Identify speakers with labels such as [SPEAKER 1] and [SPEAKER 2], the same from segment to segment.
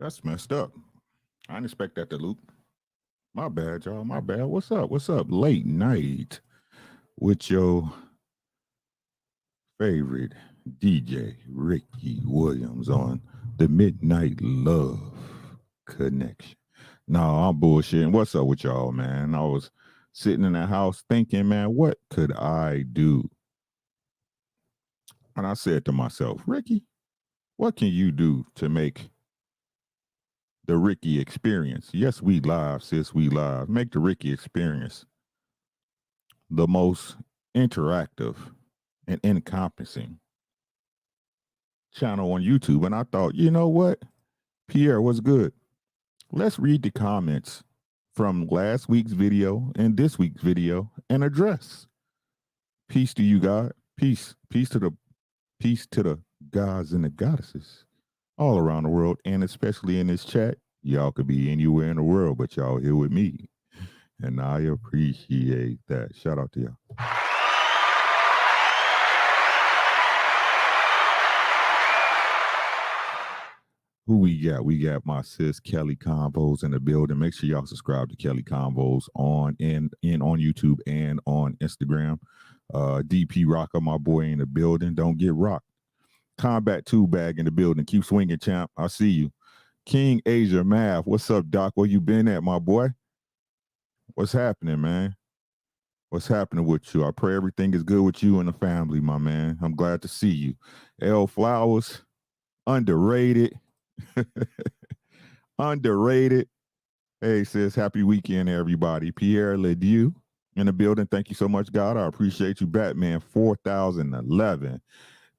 [SPEAKER 1] That's messed up. I didn't expect that to loop. My bad, y'all. My bad. What's up? What's up? Late night with your favorite DJ, Ricky Williams, on the Midnight Love Connection. No, I'm bullshitting. What's up with y'all, man? I was sitting in the house thinking, man, what could I do? And I said to myself, Ricky, what can you do to make the Ricky experience? Yes, we live, sis, we live. Make the Ricky experience the most interactive and encompassing channel on YouTube. And I thought, you know what? Pierre, what's good? Let's read the comments from last week's video and this week's video and address. Peace to you, God. Peace. Peace to the gods and the goddesses all around the world, and especially in this chat. Y'all could be anywhere in the world, but y'all here with me. And I appreciate that. Shout out to y'all. Who we got? We got my sis Kelly Combos in the building. Make sure y'all subscribe to Kelly Combos on on YouTube and on Instagram. DP Rocker, my boy, in the building. Don't get rocked. Combat 2 bag in the building. Keep swinging, champ. I see you. King Asia Math. What's up, Doc? Where you been at, my boy? What's happening, man? What's happening with you? I pray everything is good with you and the family, my man. I'm glad to see you. L Flowers, underrated. Underrated. Hey, sis, happy weekend, everybody. Pierre Ledieu in the building. Thank you so much, God. I appreciate you, Batman 4011.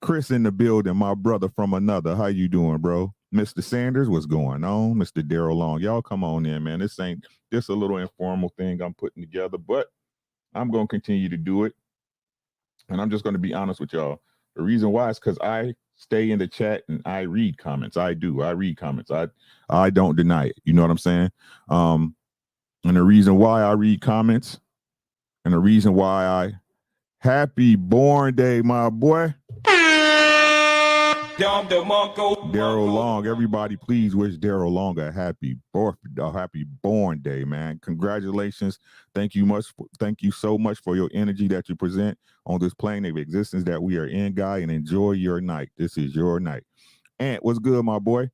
[SPEAKER 1] Chris in the building, my brother from another. How you doing, bro? Mr. Sanders, what's going on? Mr. Daryl Long. Y'all come on in, man. This ain't just a little informal thing I'm putting together, but I'm going to continue to do it. And I'm just going to be honest with y'all. The reason why is because I stay in the chat and I read comments. I do. I read comments. I don't deny it. You know what I'm saying? And the reason why I read comments and the reason why happy born day, my boy. Daryl Long. Everybody, please wish Daryl Long a happy born day, man. Congratulations. Thank you so much for your energy that you present on this plane of existence that we are in, guy, and enjoy your night. This is your night. Ant, what's good, my boy?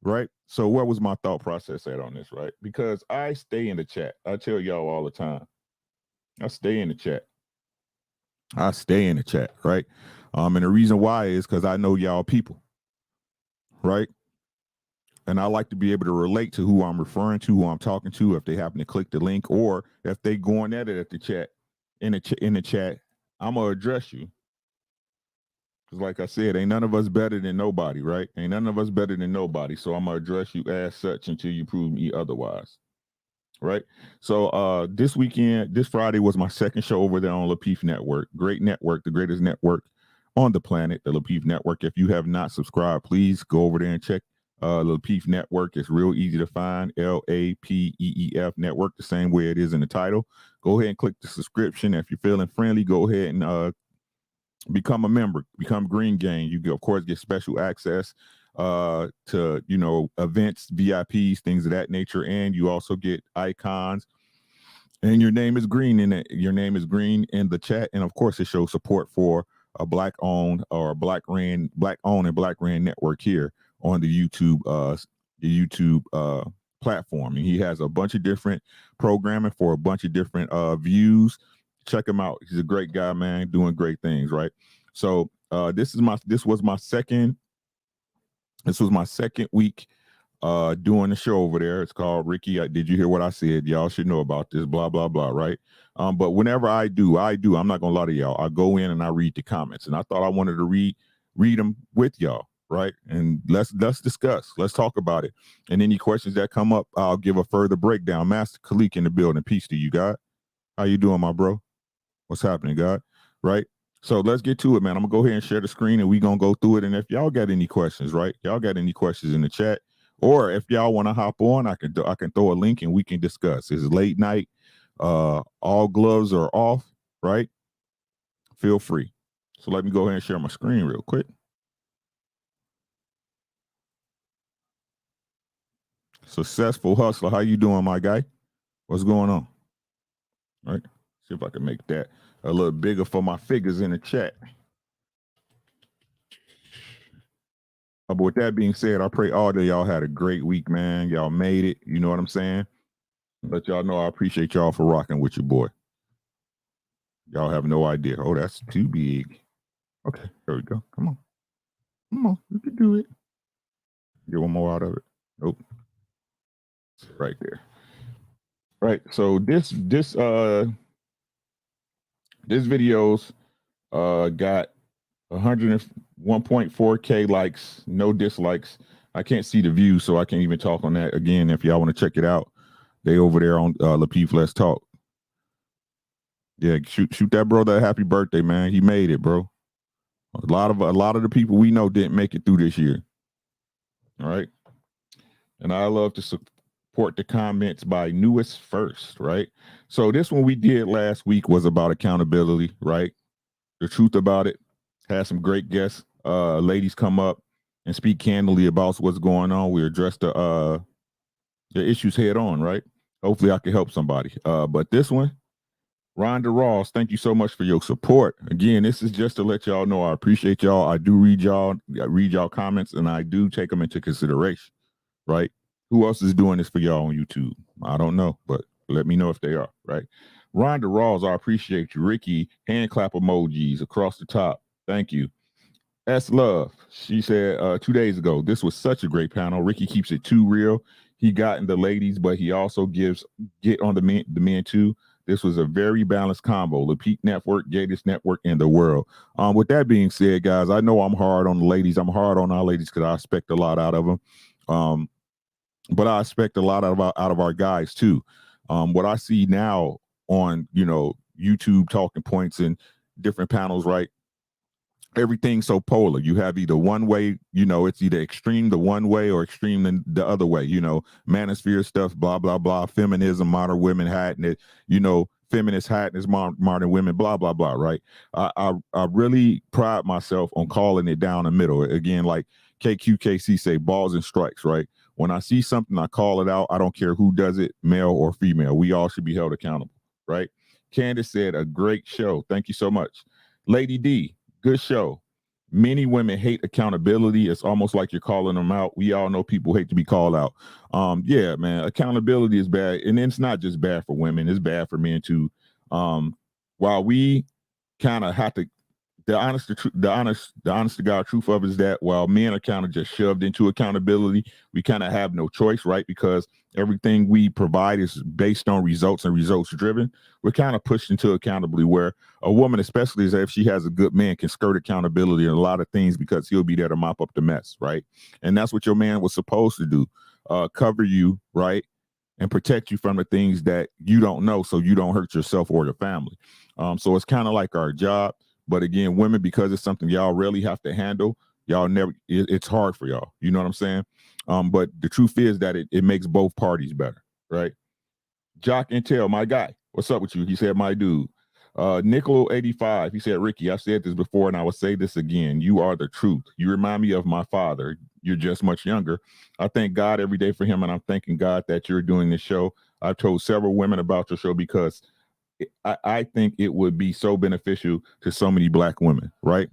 [SPEAKER 1] Right? So what was my thought process at on this, right? Because I stay in the chat. I tell y'all all the time. I stay in the chat. Right? And the reason why is because I know y'all people, right? And I like to be able to relate to who I'm referring to, who I'm talking to, if they happen to click the link, or if they going at it at the chat, in the chat, I'm gonna address you. Because like I said, ain't none of us better than nobody, right? Ain't none of us better than nobody. So I'm gonna address you as such until you prove me otherwise. Right. So this Friday was my second show over there on Lapeef Network. Great network, the greatest network on the planet, the Lapeef Network. If you have not subscribed, please go over there and check Lapeef Network. It's real easy to find. LAPEEF Network, the same way it is in the title. Go ahead and click the subscription. If you're feeling friendly, go ahead and become a member, become Green Gang. You of course get special access to, you know, events, VIPs, things of that nature, and you also get icons. And your name is green in it. Your name is green in the chat, and of course, it shows support for a Black-owned or Black-owned and Black-ran network here on the YouTube platform. And he has a bunch of different programming for a bunch of different views. Check him out. He's a great guy, man, doing great things, right? So this was my second week doing the show over there. It's called Ricky. Did you hear what I said? Y'all should know about this, blah, blah, blah, right? But whenever I do, I'm not gonna lie to y'all. I go in and I read the comments, and I thought I wanted to read them with y'all, right? And let's discuss. Let's talk about it. And any questions that come up, I'll give a further breakdown. Master Khalik in the building. Peace to you, God. How you doing, my bro? What's happening, God? Right? So let's get to it, man. I'm gonna go ahead and share the screen and we're gonna go through it. And if y'all got any questions, right? Y'all got any questions in the chat, or if y'all want to hop on, I can throw a link and we can discuss. It's late night. All gloves are off, right? Feel free. So let me go ahead and share my screen real quick. Successful Hustler, how you doing, my guy? What's going on? All right. See if I can make that a little bigger for my figures in the chat. But with that being said, I pray all of y'all had a great week, man. Y'all made it. You know what I'm saying? Let y'all know I appreciate y'all for rocking with your boy. Y'all have no idea. Oh, that's too big. Okay, there we go. Come on. You can do it. Get one more out of it. Nope. Right there. Right. So this video's got 101.4K likes, no dislikes. I can't see the views, so I can't even talk on that. Again, if y'all want to check it out, they over there on Lapeef Let's Talk. Yeah, shoot that brother a happy birthday, man. He made it, bro. A lot of the people we know didn't make it through this year. All right. And I love to support the comments by newest first, right? So this one we did last week was about accountability, right? The truth about it. Had some great guests, ladies come up and speak candidly about what's going on. We address the issues head on, right? Hopefully I can help somebody. But this one, Rhonda Ross, thank you so much for your support. Again, this is just to let y'all know I appreciate y'all. I do read y'all comments, and I do take them into consideration, right? Who else is doing this for y'all on YouTube? I don't know, but let me know if they are, right? Rhonda Ross, I appreciate you. Ricky, hand clap emojis across the top. Thank you. S Love, she said 2 days ago, this was such a great panel. Ricky keeps it too real. He got in the ladies, but he also get on the men too. This was a very balanced combo. The Peak Network, greatest network in the world. With that being said, guys, I know I'm hard on the ladies. I'm hard on our ladies because I expect a lot out of them. But I expect a lot out of our guys too. What I see now on YouTube talking points and different panels, right? Everything's so polar. You have either one way, it's either extreme the one way or extreme the other way. Manosphere stuff, blah blah blah. Feminism, modern women hiding it. Feminist hiding is modern women, blah blah blah. Right? I really pride myself on calling it down the middle. Again, like KQKC say, balls and strikes. Right? When I see something, I call it out. I don't care who does it, male or female. We all should be held accountable. Right? Candace said, a great show. Thank you so much. Lady D, good show. Many women hate accountability. It's almost like you're calling them out. We all know people hate to be called out. Yeah, man, accountability is bad. And it's not just bad for women, it's bad for men too. While we kind of have to, the honest to God truth of it is that while men are kind of just shoved into accountability, we kind of have no choice, right? Because everything we provide is based on results and results driven. We're kind of pushed into accountability where a woman, especially if she has a good man, can skirt accountability in a lot of things because he'll be there to mop up the mess, right? And that's what your man was supposed to do, cover you, right? And protect you from the things that you don't know so you don't hurt yourself or your family. So it's kind of like our job. But again, women, because it's something y'all really have to handle, y'all never, it's hard for y'all. You know what I'm saying? But the truth is that it makes both parties better, right? Jock Intel, my guy, what's up with you? He said, my dude. Nicolo 85, he said, Ricky, I've said this before and I will say this again. You are the truth. You remind me of my father. You're just much younger. I thank God every day for him, and I'm thanking God that you're doing this show. I've told several women about your show because I think it would be so beneficial to so many black women, right?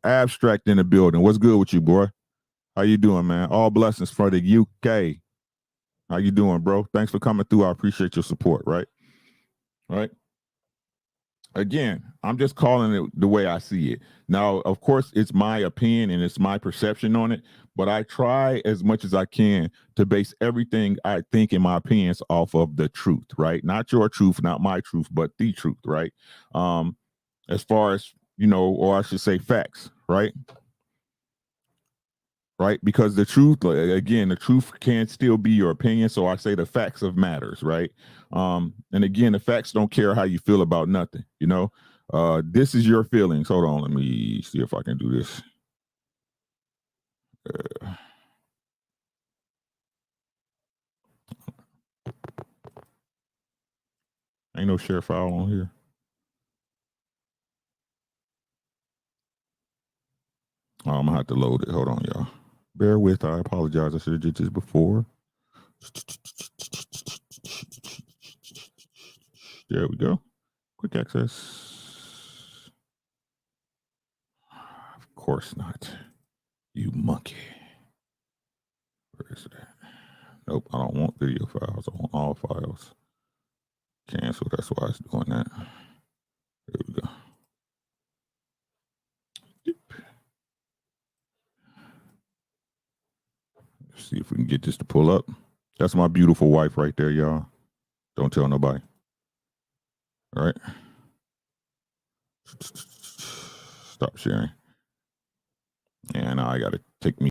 [SPEAKER 1] Abstract in the building. What's good with you, boy? How you doing, man? All blessings for the UK. How you doing, bro? Thanks for coming through. I appreciate your support, right? Right. Again, I'm just calling it the way I see it. Now, of course, it's my opinion and it's my perception on it, but I try as much as I can to base everything I think in my opinions off of the truth, right? Not your truth, not my truth, but the truth, right? As far as, or I should say facts, right? Right, because the truth, again, the truth can still be your opinion, so I say the facts of matters, right? And again, the facts don't care how you feel about nothing. This is your feelings. Hold on, let me see if I can do this. Ain't no share file on here. I'm gonna have to load it. Hold on, y'all. Bear with. I apologize. I should have did this before. There we go. Quick access. Of course not. You monkey. Where is that? Nope, I don't want video files. I want all files. Cancel. That's why it's doing that. There we go. Let's see if we can get this to pull up. That's my beautiful wife right there, y'all. Don't tell nobody. All right. Stop sharing. And now I got to take me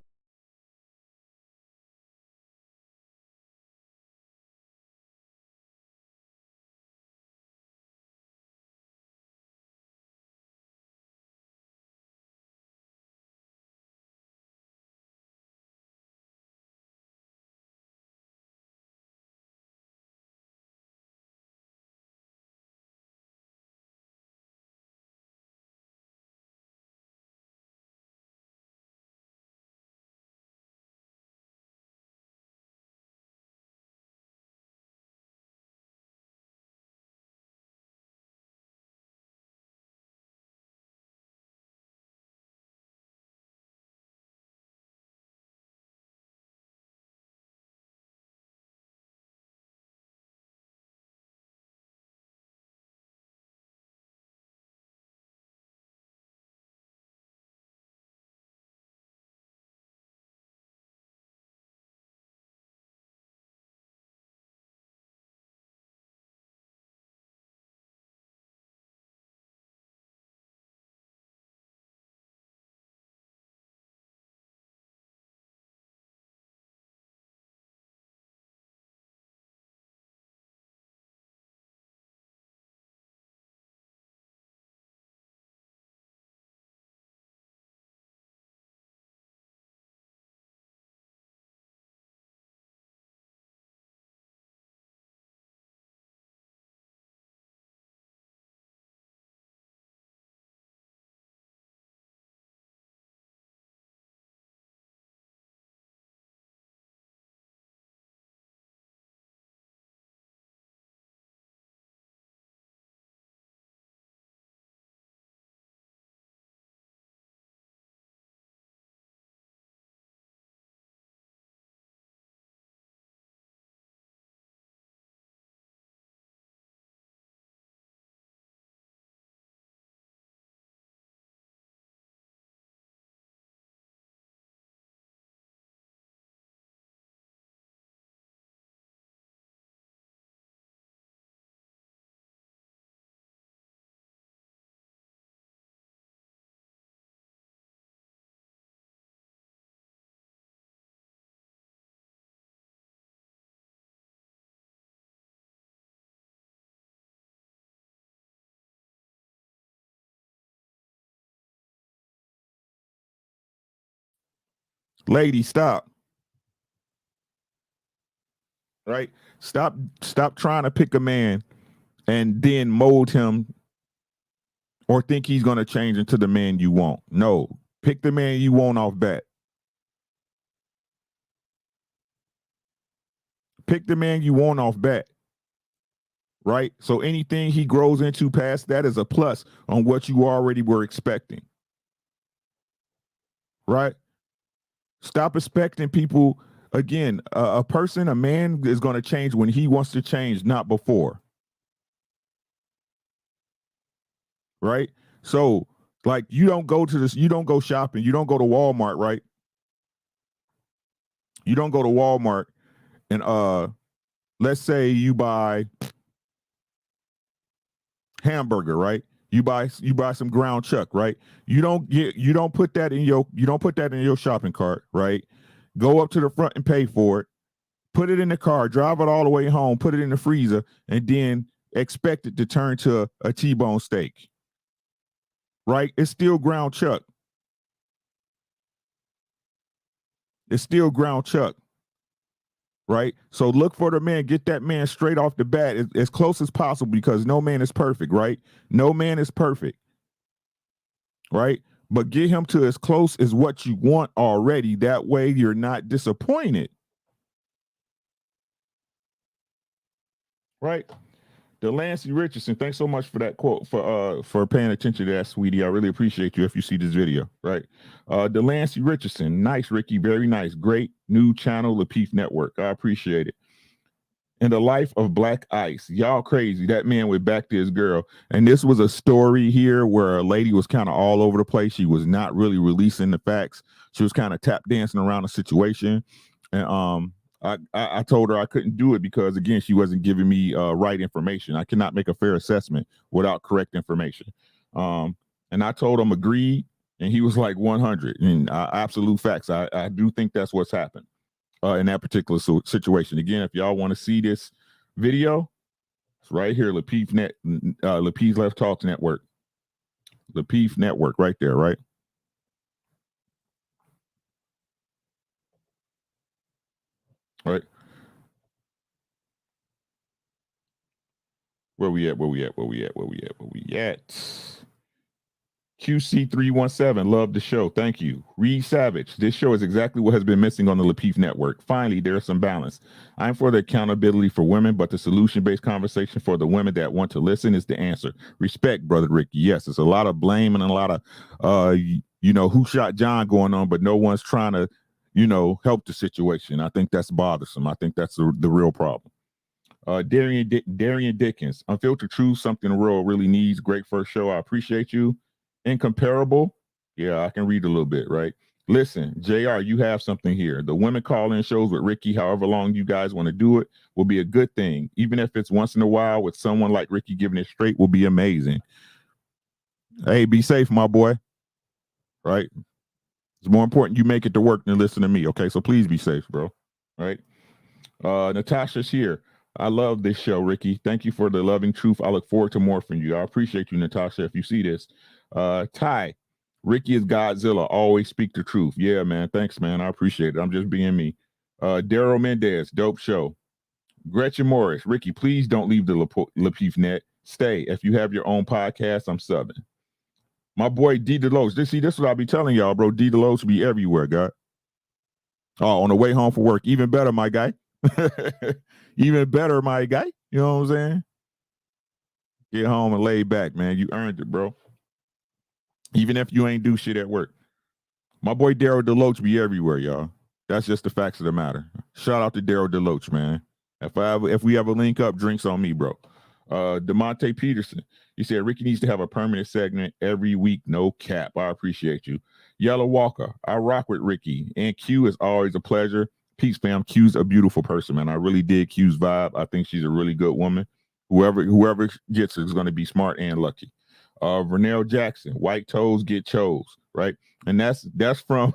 [SPEAKER 1] Lady, stop. Right? Stop trying to pick a man and then mold him or think he's going to change into the man you want. No, pick the man you want off bat. Pick the man you want off bat. Right? So anything he grows into past that is a plus on what you already were expecting. Right? Stop expecting people. Again, a person, a man is going to change when he wants to change, not before. Right? So, like, you don't go shopping, you don't go to Walmart, right? You don't go to Walmart and let's say you buy hamburger, right? You buy some ground chuck, right? You don't put that in your shopping cart, right? Go up to the front and pay for it. Put it in the car, drive it all the way home, put it in the freezer, and then expect it to turn to a T-bone steak. Right? It's still ground chuck. It's still ground chuck. Right? So look for the man, get that man straight off the bat as close as possible because no man is perfect, right? No man is perfect. Right? But get him to as close as what you want already. That way you're not disappointed. Right? Delancey Richardson, thanks so much for that quote, for paying attention to that, sweetie. I really appreciate you if you see this video, right? Delancey Richardson, nice, Ricky, very nice. Great new channel, Lapeef Network. I appreciate it. In the life of Black Ice, y'all crazy. That man went back to his girl. And this was a story here where a lady was kind of all over the place. She was not really releasing the facts. She was kind of tap dancing around the situation. And I told her I couldn't do it because, again, she wasn't giving me right information. I cannot make a fair assessment without correct information. And I told him agreed, and he was like 100. And absolute facts. I do think that's what's happened in that particular situation. Again, if y'all want to see this video, it's right here, Lapeef Left Talks Network. Lapeef Network right there, right? Right. Where we at? QC317, love the show. Thank you. Reed Savage, this show is exactly what has been missing on the Lapeef Network. Finally, there's some balance. I'm for the accountability for women, but the solution-based conversation for the women that want to listen is the answer. Respect, Brother Ricky. Yes, it's a lot of blame and a lot of, who shot John going on, but no one's trying to, help the situation. I think that's bothersome. I think that's the real problem. Darian Dickens, Unfiltered Truth, something the world really needs. Great first show. I appreciate you. Incomparable. Yeah, I can read a little bit, right? Listen, JR, you have something here. The women call-in shows with Ricky, however long you guys want to do it, will be a good thing. Even if it's once in a while with someone like Ricky giving it straight will be amazing. Hey, be safe, my boy. Right? It's more important you make it to work than listen to me, okay? So please be safe, bro. Right? Natasha's here. I love this show, Ricky. Thank you for the loving truth. I look forward to more from you. I appreciate you, Natasha, if you see this. Ty, Ricky is Godzilla. Always speak the truth. Yeah, man. Thanks, man. I appreciate it. I'm just being me. Daryl Mendez, dope show. Gretchen Morris, Ricky, please don't leave the Lapeef net. Stay. If you have your own podcast, I'm subbing. My boy D Delos. This is what I be telling y'all, bro. D Delos be everywhere, God. Oh, on the way home for work. Even better, my guy. Even better, my guy. You know what I'm saying? Get home and lay back, man. You earned it, bro. Even if you ain't do shit at work. My boy Daryl Deloach be everywhere, y'all. That's just the facts of the matter. Shout out to Daryl Deloach, man. If we ever link up, drinks on me, bro. DeMonte Peterson. He said Ricky needs to have a permanent segment every week, no cap. I appreciate you. Yellow Walker. I rock with Ricky. And Q is always a pleasure. Peace, fam. Q's a beautiful person, man. I really dig Q's vibe. I think she's a really good woman. Whoever gets her is going to be smart and lucky. Vernell Jackson, white toes get chose, right? And that's from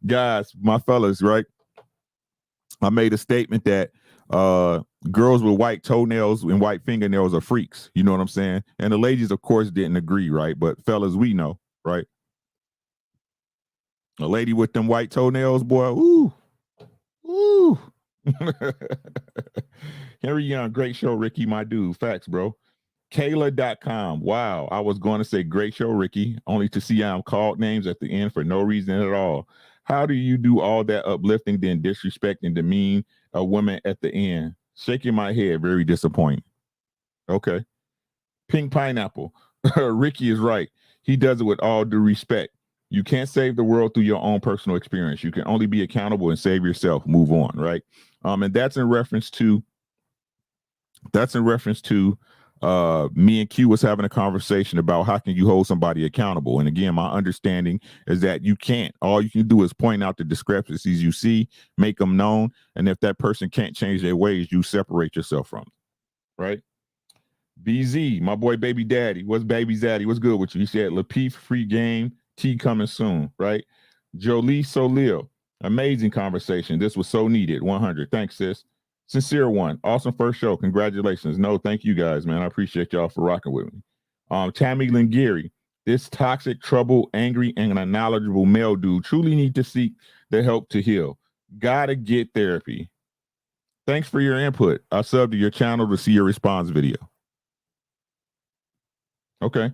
[SPEAKER 1] guys, my fellas, right? I made a statement that girls with white toenails and white fingernails are freaks. You know what I'm saying? And the ladies, of course, didn't agree, right? But fellas, we know, right? A lady with them white toenails, boy. Ooh, ooh. Henry Young, great show, Ricky, my dude. Facts, bro. Kayla.com. Wow. I was going to say great show, Ricky, only to see I'm called names at the end for no reason at all. How do you do all that uplifting, then disrespect and demean a woman at the end? Shaking my head, very disappointing. Okay. Pink Pineapple. Ricky is right. He does it with all due respect. You can't save the world through your own personal experience. You can only be accountable and save yourself. Move on, right? And that's in reference to me and Q was having a conversation about how can you hold somebody accountable. And again, my understanding is that you can't. All you can do is point out the discrepancies you see, make them known, and if that person can't change their ways, you separate yourself from them, right? BZ, my boy Baby Daddy. What's Baby Daddy? What's good with you? He said Lapeef free game, T coming soon, right? Jolie Solil, amazing conversation. This was so needed. 100. Thanks, sis. Sincere one. Awesome first show. Congratulations. No, thank you guys, man. I appreciate y'all for rocking with me. Tammy Lingiri, this toxic, troubled, angry, and unknowledgeable male dude truly need to seek the help to heal. Gotta get therapy. Thanks for your input. I subbed to your channel to see your response video. Okay.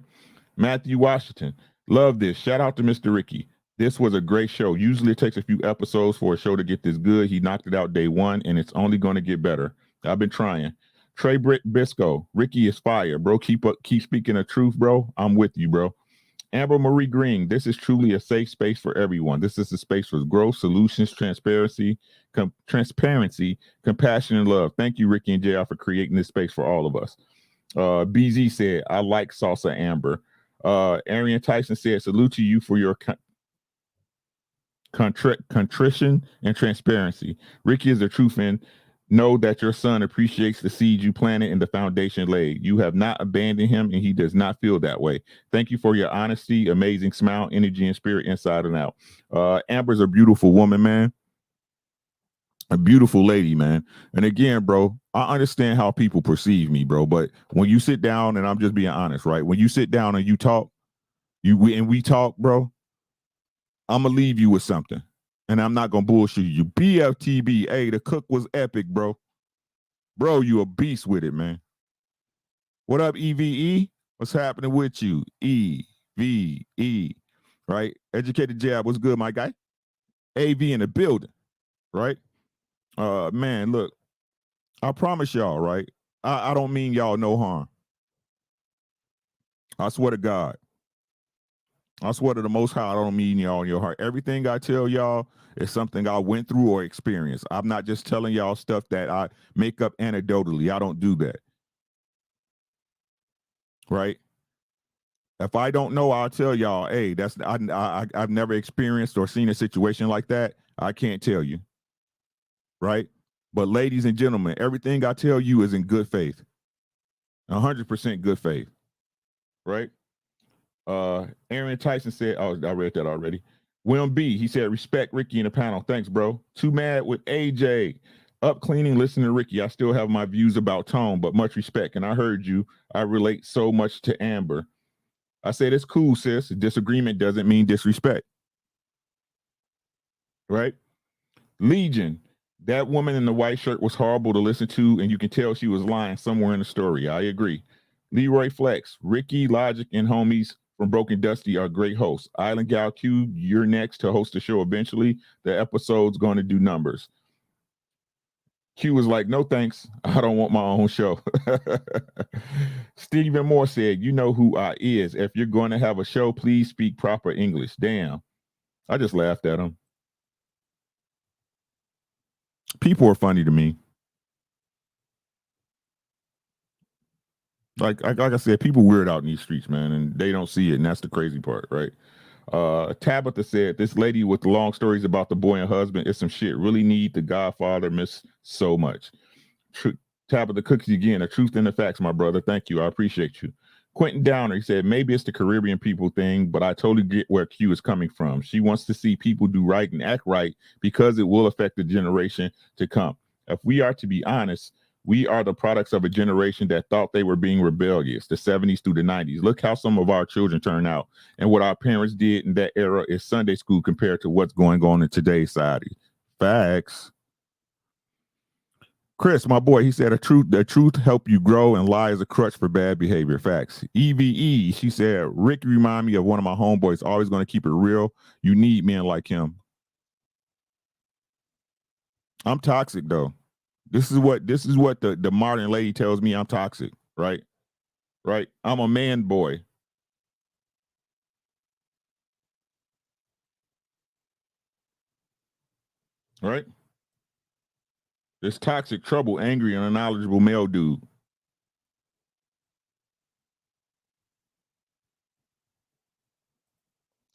[SPEAKER 1] Matthew Washington. Love this. Shout out to Mr. Ricky. This was a great show. Usually it takes a few episodes for a show to get this good. He knocked it out day one, and it's only going to get better. I've been trying. Trey Bisco. Ricky is fire, bro. Keep speaking the truth, bro. I'm with you, bro. Amber Marie Green. This is truly a safe space for everyone. This is a space for growth, solutions, transparency, compassion, and love. Thank you, Ricky and JR, for creating this space for all of us. BZ said, I like salsa, Amber. Arian Tyson said, salute to you for your contrition and transparency. Ricky is the truth, and know that your son appreciates the seed you planted and the foundation laid. You have not abandoned him, and he does not feel that way. Thank you for your honesty, amazing smile, energy, and spirit inside and out. Amber's a beautiful woman, man. A beautiful lady, man. And again, bro, I understand how people perceive me, bro. But when you sit down, and I'm just being honest, right? When you sit down and you talk, we talk, bro, I'm gonna leave you with something. And I'm not gonna bullshit you. BFTB, hey, the cook was epic, bro. Bro, you a beast with it, man. What up, EVE? What's happening with you? EVE, right? Educated Jab, what's good, my guy? AV in the building, right? Man, look, I promise y'all, right? I don't mean y'all no harm. I swear to God. I swear to the Most High, I don't mean y'all in your heart. Everything I tell y'all is something I went through or experienced. I'm not just telling y'all stuff that I make up anecdotally. I don't do that. Right? If I don't know, I'll tell y'all, hey, I've never experienced or seen a situation like that. I can't tell you. Right? But ladies and gentlemen, everything I tell you is in good faith. 100% good faith. Right? Aaron Tyson said, oh, I read that already. William B, he said, respect Ricky in the panel. Thanks, bro. Too mad with AJ. Up cleaning, listening to Ricky. I still have my views about tone, but much respect. And I heard you. I relate so much to Amber. I said, it's cool, sis. Disagreement doesn't mean disrespect. Right? Legion. That woman in the white shirt was horrible to listen to, and you can tell she was lying somewhere in the story. I agree. Leroy Flex, Ricky, Logic, and homies from Broken Dusty are great hosts. Island Gal Q, you're next to host the show eventually. The episode's going to do numbers. Q was like, no thanks. I don't want my own show. Stephen Moore said, you know who I is. If you're going to have a show, please speak proper English. Damn. I just laughed at him. People are funny to me. Like I said, people weird out in these streets, man, and they don't see it, and that's the crazy part, right? Tabitha said, this lady with the long stories about the boy and husband is some shit. Really need the Godfather, miss so much. Tabitha Cookies again, the truth and the facts, my brother. Thank you. I appreciate you. Quentin Downer, he said, maybe it's the Caribbean people thing, but I totally get where Q is coming from. She wants to see people do right and act right because it will affect the generation to come. If we are to be honest, We are the products of a generation that thought they were being rebellious, the 70s through the 90s. Look how some of our children turn out. And what our parents did in that era is Sunday school compared to what's going on in today's society. Facts. Chris, my boy, he said the truth help you grow and lie is a crutch for bad behavior. Facts. EVE, she said, Ricky remind me of one of my homeboys, always going to keep it real. You need men like him. I'm toxic though. This is what the modern lady tells me I'm toxic, right? Right? I'm a man boy. Right? This toxic, trouble, angry, and unknowledgeable male dude.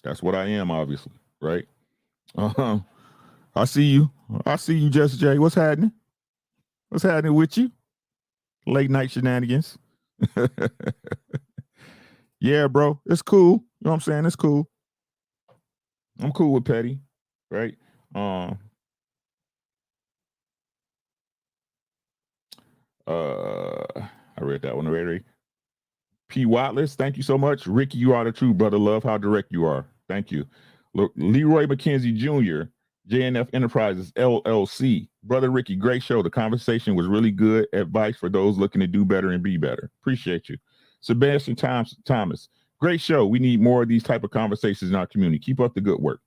[SPEAKER 1] That's what I am, obviously, right? Uh-huh. I see you. I see you, Jesse J. What's happening? What's happening with you? Late night shenanigans. Yeah, bro. It's cool. You know what I'm saying? It's cool. I'm cool with petty, right? I read that one already. P. Watless, thank you so much. Ricky, you are the true brother. Love how direct you are. Thank you. Leroy McKenzie Jr., JNF Enterprises LLC. Brother Ricky, great show. The conversation was really good. Advice for those looking to do better and be better. Appreciate you. Sebastian Thomas, great show. We need more of these type of conversations in our community. Keep up the good work.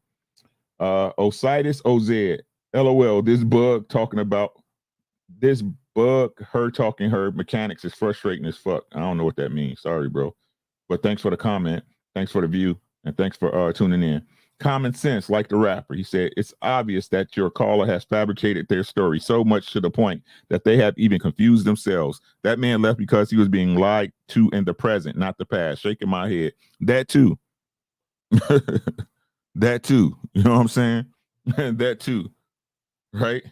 [SPEAKER 1] Osiris OZ, LOL, this bug, her talking her mechanics is frustrating as fuck. I don't know what that means. Sorry, bro. But thanks for the comment. Thanks for the view. And thanks for tuning in. Common sense, like the rapper. He said, it's obvious that your caller has fabricated their story so much to the point that they have even confused themselves. That man left because he was being lied to in the present, not the past. Shaking my head. That too. That too. You know what I'm saying? That too. Right?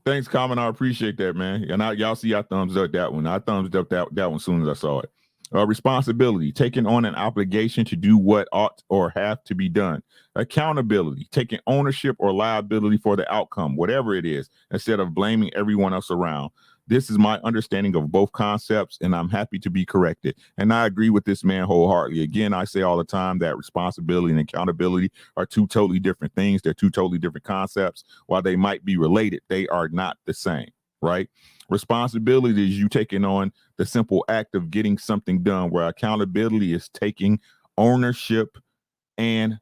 [SPEAKER 1] Thanks, Common. I appreciate that, man. And y'all see I thumbs up that one. I thumbs up that one as soon as I saw it. Responsibility, taking on an obligation to do what ought or have to be done. Accountability, taking ownership or liability for the outcome, whatever it is, instead of blaming everyone else around. This is my understanding of both concepts, and I'm happy to be corrected. And I agree with this man wholeheartedly. Again, I say all the time that responsibility and accountability are two totally different things. They're two totally different concepts. While they might be related, they are not the same, right? Responsibility is you taking on the simple act of getting something done, where accountability is taking ownership and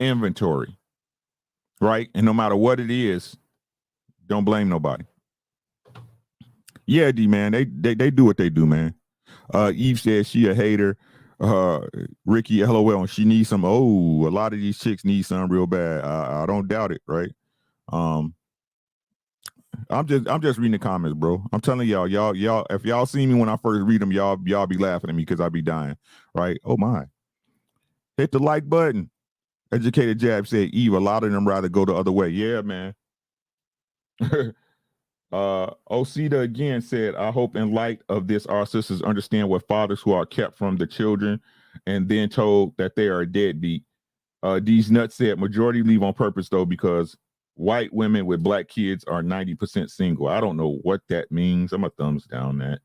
[SPEAKER 1] inventory, right? And no matter what it is, don't blame nobody. Yeah, D man, they do what they do, man. Eve says she a hater. Ricky, LOL, and she needs some. Oh, a lot of these chicks need some real bad. I don't doubt it, right? I'm just reading the comments, bro. I'm telling y'all, if y'all see me when I first read them, y'all be laughing at me because I be dying, right? Oh my. Hit the like button. Educated Jab said, Eve, a lot of them rather go the other way. Yeah, man. Osita again said, I hope in light of this, our sisters understand what fathers who are kept from the children and then told that they are deadbeat. These nuts said, majority leave on purpose, though, because white women with black kids are 90% single. I don't know what that means. I'm a thumbs down that.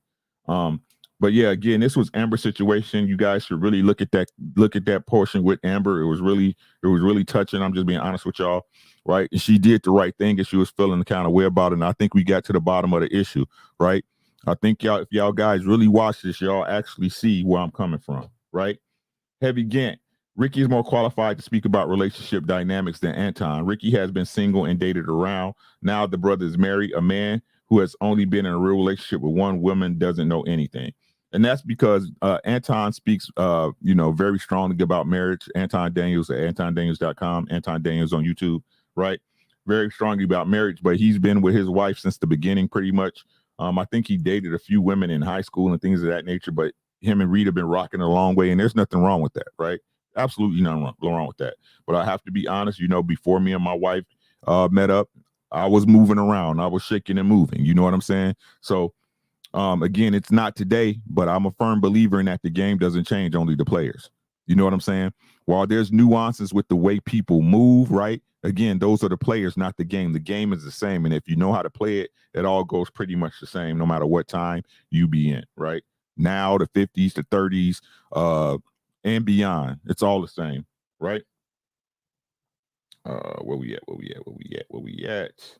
[SPEAKER 1] But yeah, again, this was Amber's situation. You guys should really look at that portion with Amber. It was really touching. I'm just being honest with y'all, right? And she did the right thing, and she was feeling the kind of way about it. And I think we got to the bottom of the issue, right? I think if y'all guys really watch this, y'all actually see where I'm coming from, right? Heavy Gant. Ricky is more qualified to speak about relationship dynamics than Anton. Ricky has been single and dated around. Now the brother is married. A man who has only been in a real relationship with one woman doesn't know anything. And that's because Anton speaks, very strongly about marriage. Anton Daniels at AntonDaniels.com, Anton Daniels on YouTube, right? Very strongly about marriage, but he's been with his wife since the beginning, pretty much. I think he dated a few women in high school and things of that nature, but him and Rita been rocking a long way, and there's nothing wrong with that, right? Absolutely nothing wrong with that. But I have to be honest, before me and my wife met up, I was moving around. I was shaking and moving. You know what I'm saying? So, again, it's not today, but I'm a firm believer in that the game doesn't change, only the players. You know what I'm saying? While there's nuances with the way people move, right? Again, those are the players, not the game. The game is the same. And if you know how to play it, it all goes pretty much the same no matter what time you be in, right? Now, the 50s, the 30s, and beyond. It's all the same, right? Where we at?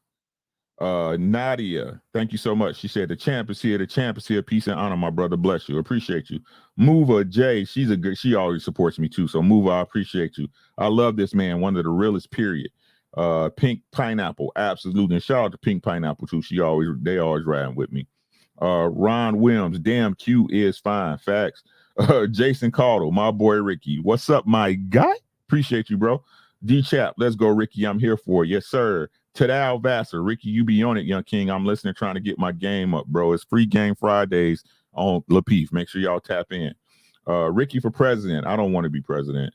[SPEAKER 1] Nadia, thank you so much. She said the champ is here. The champ is here. Peace and honor, my brother. Bless you. Appreciate you. Mova J, she always supports me too. So Mova, I appreciate you. I love this man. One of the realest, period. Pink Pineapple, absolutely. And shout out to Pink Pineapple too. They always riding with me. Ron Williams, damn Q is fine. Facts. Jason Caudle, my boy Ricky. What's up, my guy? Appreciate you, bro. D Chap, let's go, Ricky. I'm here for it. Yes, sir. Tadal Vassar, Ricky, you be on it, young king. I'm listening, trying to get my game up, bro. It's free game Fridays on Lapeef. Make sure y'all tap in. Ricky for president. I don't want to be president.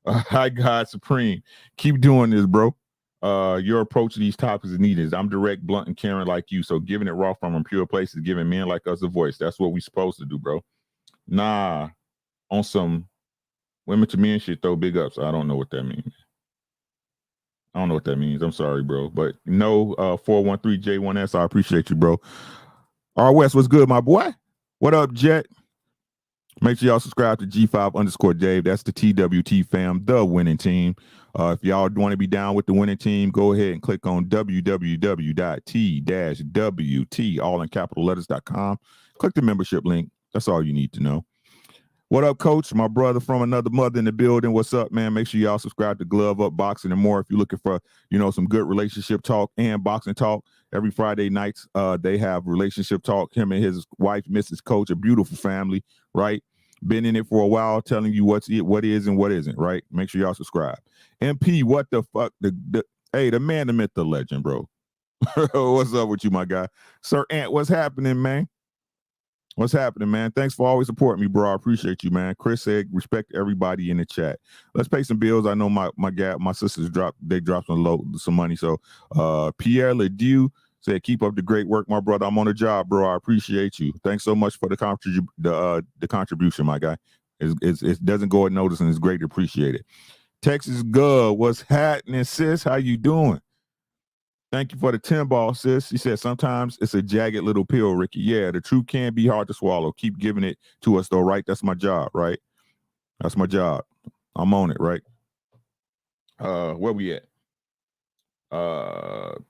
[SPEAKER 1] High God Supreme. Keep doing this, bro. Your approach to these topics is needed. I'm direct, blunt, and caring like you. So giving it raw from a pure place is giving men like us a voice. That's what we supposed to do, bro. Nah, on some women to men shit, though, big ups. I don't know what that means. I don't know what that means. I'm sorry, bro. But no, 413J1S, I appreciate you, bro. R West, what's good, my boy? What up, Jet? Make sure y'all subscribe to G5_Dave. That's the TWT fam, the winning team. If y'all want to be down with the winning team, go ahead and click on www.t-wt, all in capital letters.com. Click the membership link. That's all you need to know. What up, coach? My brother from another mother in the building. What's up, man? Make sure y'all subscribe to Glove Up Boxing and more if you're looking for, some good relationship talk and boxing talk. Every Friday nights, they have relationship talk. Him and his wife, Mrs. Coach, a beautiful family, right? Been in it for a while, telling you what is and what isn't, right? Make sure y'all subscribe. MP, what the fuck? Hey, the man, the myth, the legend, bro. What's up with you, my guy? Sir Ant, what's happening, man? What's happening, man? Thanks for always supporting me, bro. I appreciate you, man. Chris said, respect everybody in the chat. Let's pay some bills. I know my sisters dropped some money. So Pierre Ledoux said, keep up the great work, my brother. I'm on the job, bro. I appreciate you. Thanks so much for the contribution, my guy. It doesn't go unnoticed, and it's great to appreciate it. Texas Gov, what's happening, sis? How you doing? Thank you for the 10 ball, sis. He said, sometimes it's a jagged little pill, Ricky. Yeah, the truth can be hard to swallow. Keep giving it to us, though, right? That's my job, right? That's my job. I'm on it, right? Where we at?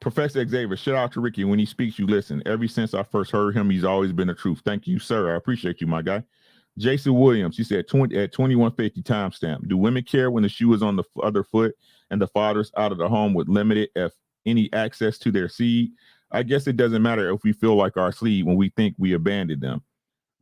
[SPEAKER 1] Professor Xavier, shout out to Ricky. When he speaks, you listen. Ever since I first heard him, he's always been the truth. Thank you, sir. I appreciate you, my guy. Jason Williams, he said, at 2150 timestamp. Do women care when the shoe is on the other foot and the father's out of the home with limited, if any, access to their seed? I guess it doesn't matter if we feel like our seed when we think we abandoned them,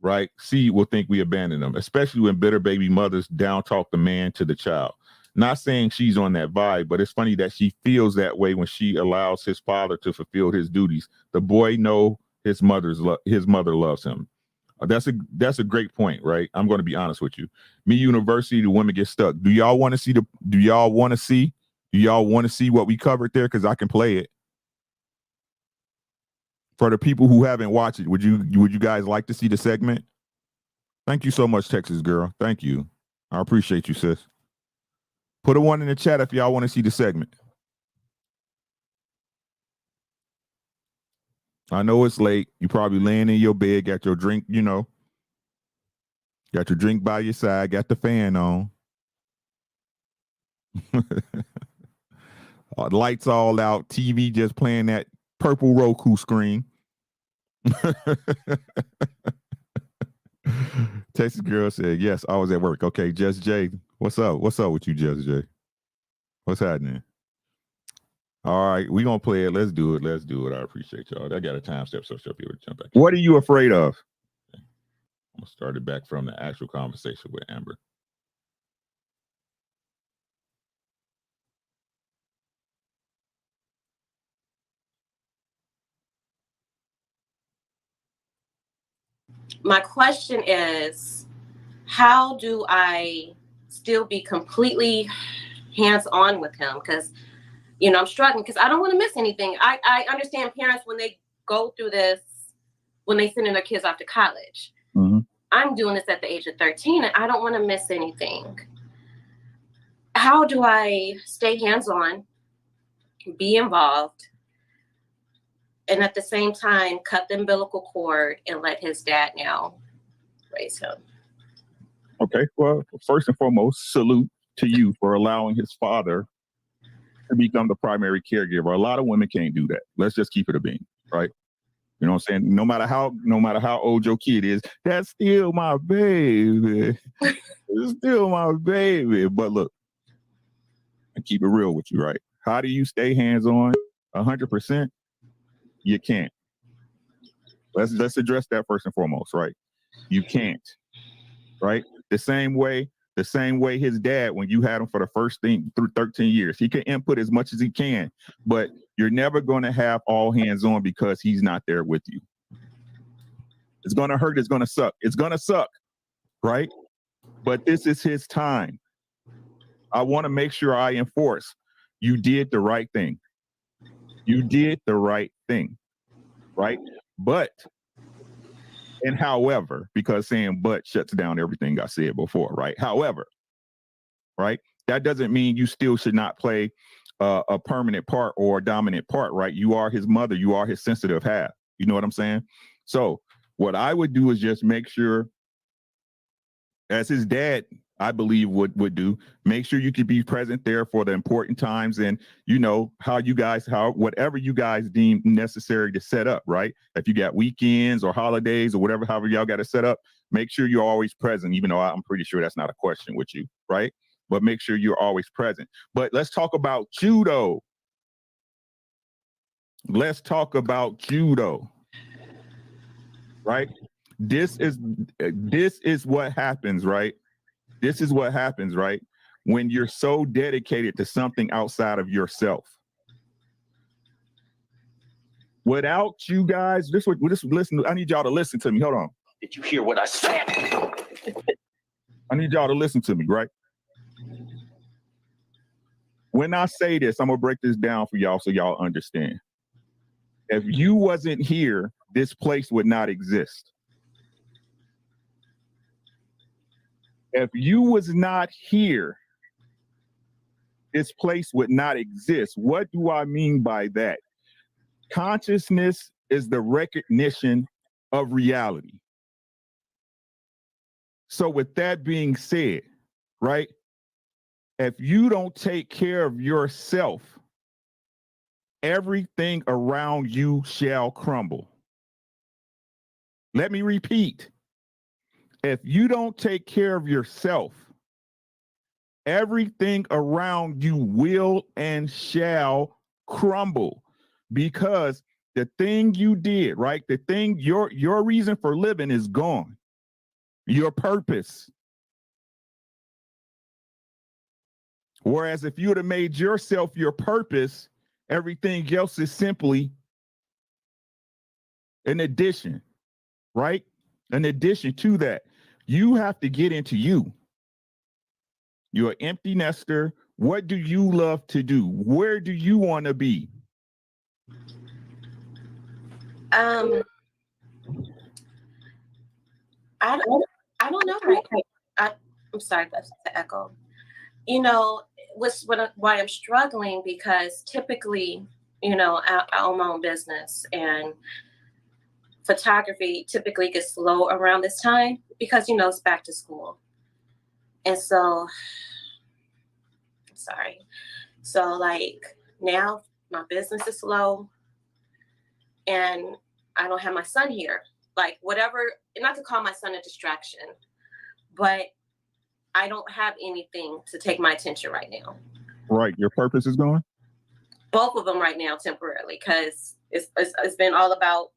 [SPEAKER 1] right? Seed will think we abandoned them, especially when bitter baby mothers down talk the man to the child. Not saying she's on that vibe, but it's funny that she feels that way when she allows his father to fulfill his duties. The boy know his mother loves him. That's a great point, right? I'm going to be honest with you. Me University, the women get stuck. Do y'all want to see what we covered there? Because I can play it. For the people who haven't watched it, would you guys like to see the segment? Thank you so much, Texas girl. Thank you. I appreciate you, sis. Put a 1 in the chat if y'all want to see the segment. I know it's late. You probably laying in your bed, got your drink, got your drink by your side, got the fan on. Lights all out, TV just playing that purple Roku screen. Texas girl said, yes, I was at work. Okay, Jess J, what's up? What's up with you, Jess J? What's happening? All right, we're going to play it. Let's do it. I appreciate y'all. I got a time step, so she'll be able to jump back. What are you afraid of? Okay. I'm going to start it back from the actual conversation with Amber.
[SPEAKER 2] My question is, how do I still be completely hands-on with him? Because, I'm struggling because I don't want to miss anything. I understand parents when they go through this, when they send in their kids off to college. Mm-hmm. I'm doing this at the age of 13 and I don't want to miss anything. how do I stay hands-on, be involved, and at the same time cut the umbilical cord and let his dad now raise him?
[SPEAKER 1] Okay, well, first and foremost, salute to you for allowing his father to become the primary caregiver. A lot of women can't do that. Let's just keep it a bean, right? You know what I'm saying? No matter how old your kid is, that's still my baby. It's still my baby. But look, and keep it real with you, right? How do you stay hands-on 100%? You can't. Let's address that first and foremost, right? You can't, right? The same way his dad, when you had him for the first thing through 13 years, he can input as much as he can, but you're never going to have all hands on because he's not there with you. It's going to hurt. It's going to suck. It's going to suck, right? But this is his time. I want to make sure I enforce. You did the right thing. You did the right thing, right? But, and however, because saying but shuts down everything I said before, right? However, right? That doesn't mean you still should not play a permanent part or a dominant part, right? You are his mother. You are his sensitive half. You know what I'm saying? So what I would do is just make sure, as his dad, I believe would do, make sure you could be present there for the important times, and you know how whatever you guys deem necessary to set up, right? If you got weekends or holidays or whatever, however y'all got to set up, make sure you're always present, even though I'm pretty sure that's not a question with you, right? But make sure you're always present. But let's talk about judo. Let's talk about judo, right? This is what happens, right? This is what happens, right? When you're so dedicated to something outside of yourself. Without you guys, listen. I need y'all to listen to me. Hold on.
[SPEAKER 3] Did you hear what I said?
[SPEAKER 1] I need y'all to listen to me, right? When I say this, I'm gonna break this down for y'all so y'all understand. If you wasn't here, this place would not exist. If you was not here, this place would not exist. What do I mean by that? Consciousness is the recognition of reality. So with that being said, right? If you don't take care of yourself, everything around you shall crumble. Let me repeat. If you don't take care of yourself, everything around you will and shall crumble, because the thing you did, right? The thing, your reason for living is gone. Your purpose. Whereas if you would have made yourself your purpose, everything else is simply an addition, right? In addition to that, you have to get into you. You're an empty nester. What do you love to do? Where do you want to be?
[SPEAKER 2] I don't know. I'm sorry, that's the echo. You know, why I'm struggling, because typically, you know, I own my own business, and photography typically gets slow around this time because, you know, it's back to school. And so, sorry. So like now my business is slow and I don't have my son here. Like whatever, not to call my son a distraction, but I don't have anything to take my attention right now.
[SPEAKER 1] Right. Your purpose is gone?
[SPEAKER 2] Both of them right now temporarily, because it's been all about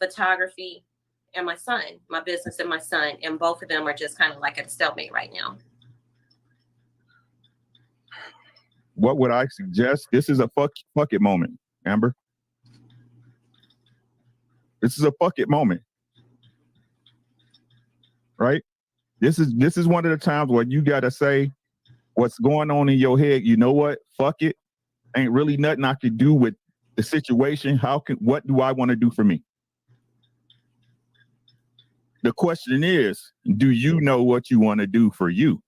[SPEAKER 2] photography and my son, my business and my son, and both of them are just kind of like at a stalemate right now.
[SPEAKER 1] What would I suggest? This is a fuck it moment, Amber. This is a fuck it moment, right? This is one of the times where you gotta say what's going on in your head. You know what? Fuck it. Ain't really nothing I could do with the situation. What do I want to do for me? The question is, do you know what you want to do for you?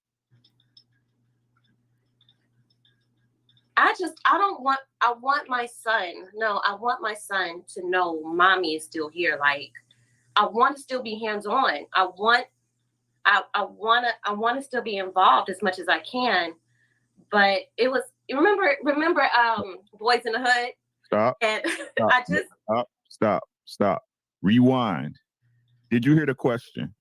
[SPEAKER 2] I want my son. No, I want my son to know mommy is still here. Like, I want to still be hands-on. I want to still be involved as much as I can. But it was, remember Boys in the Hood?
[SPEAKER 1] Stop.
[SPEAKER 2] And
[SPEAKER 1] Stop. Rewind. Did you hear the question?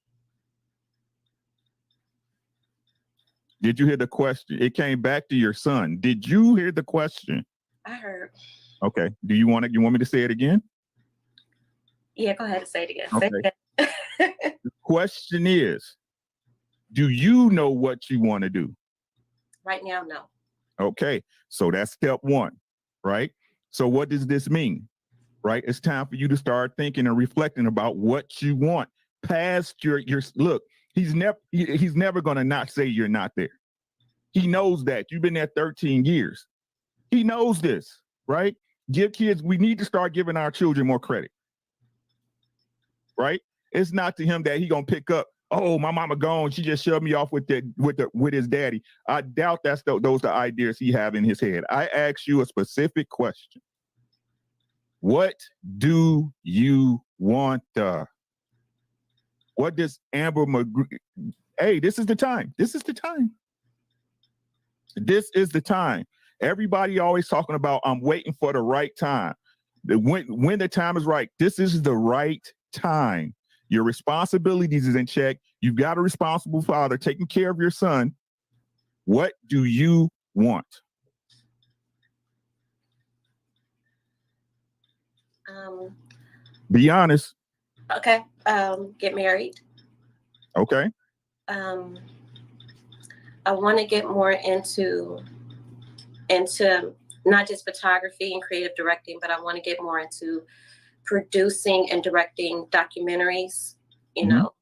[SPEAKER 1] Did you hear the question? It came back to your son. Did you hear the question?
[SPEAKER 2] I heard.
[SPEAKER 1] Okay. You want me to say it again?
[SPEAKER 2] Yeah, go ahead and say it again.
[SPEAKER 1] Okay.
[SPEAKER 2] Say it again.
[SPEAKER 1] The question is, do you know what you want to do?
[SPEAKER 2] Right now, no.
[SPEAKER 1] Okay. So that's step one, right? So what does this mean? Right? It's time for you to start thinking and reflecting about what you want past your look. He's never going to not say you're not there. He knows that. You've been there 13 years. He knows this, right? We need to start giving our children more credit. Right? It's not to him that he going to pick up, oh, my mama gone. She just shoved me off with his daddy. I doubt those are the ideas he have in his head. I ask you a specific question. What do you want? What does Amber McGree? Hey, this is the time. This is the time. This is the time. Everybody always talking about, I'm waiting for the right time. When the time is right, this is the right time. Your responsibilities is in check. You've got a responsible father taking care of your son. What do you want? Be honest.
[SPEAKER 2] Okay. Get married.
[SPEAKER 1] Okay.
[SPEAKER 2] I want to get more into not just photography and creative directing, but I want to get more into producing and directing documentaries, you know,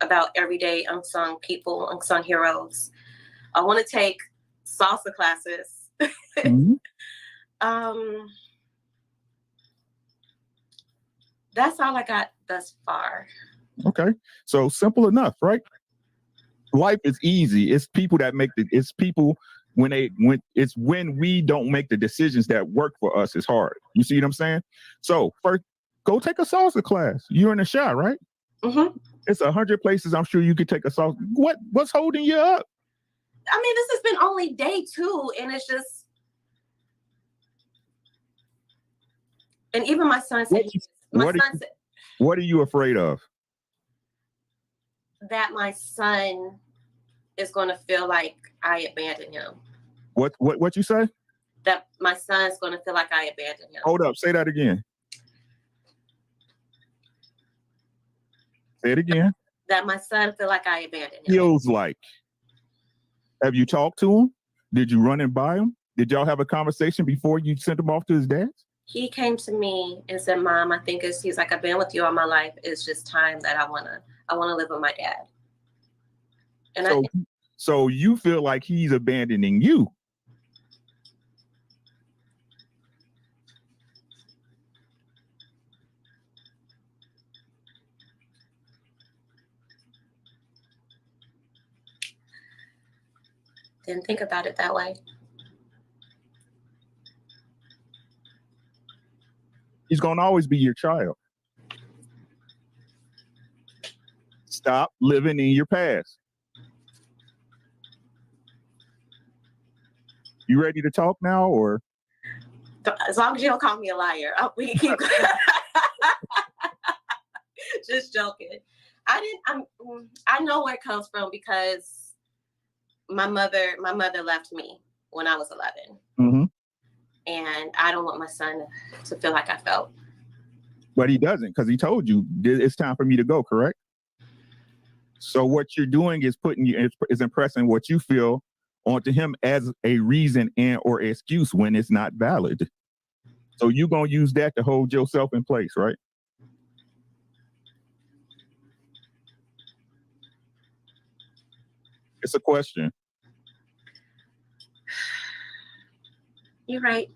[SPEAKER 2] about everyday unsung people, unsung heroes. I want to take salsa classes. That's all I got thus far.
[SPEAKER 1] Okay. So simple enough, right? Life is easy. It's people that when we don't make the decisions that work for us, it's hard. You see what I'm saying? So first, go take a salsa class. You're in the shot, right?
[SPEAKER 2] Mm-hmm.
[SPEAKER 1] It's 100 places I'm sure you could take a salsa. What's holding you up?
[SPEAKER 2] I mean, this has been only day 2, and it's just, and even my son said,
[SPEAKER 1] what are you afraid of?
[SPEAKER 2] That my son is going to feel like I abandoned him.
[SPEAKER 1] What you say?
[SPEAKER 2] That my son's going to feel like I abandoned him.
[SPEAKER 1] Hold up. Say that again. Say it again.
[SPEAKER 2] That my son feel like I abandoned him.
[SPEAKER 1] Feels like. Have you talked to him? Did you run and buy him? Did y'all have a conversation before you sent him off to his dad's? He
[SPEAKER 2] came to me and said, Mom, I think he's like, I've been with you all my life. It's just time that I want to live with my dad. And
[SPEAKER 1] so you feel like he's abandoning you.
[SPEAKER 2] Didn't think about it that way.
[SPEAKER 1] He's going to always be your child. Stop living in your past. You ready to talk now, or?
[SPEAKER 2] As long as you don't call me a liar, we can keep. Just joking. I know where it comes from because my mother left me when I was 11.
[SPEAKER 1] Mm-hmm.
[SPEAKER 2] And I don't want my son to feel like I felt.
[SPEAKER 1] But he doesn't, because he told you it's time for me to go, correct? So what you're doing is impressing what you feel onto him as a reason and or excuse when it's not valid. So you're going to use that to hold yourself in place, right? It's a question.
[SPEAKER 2] You're right.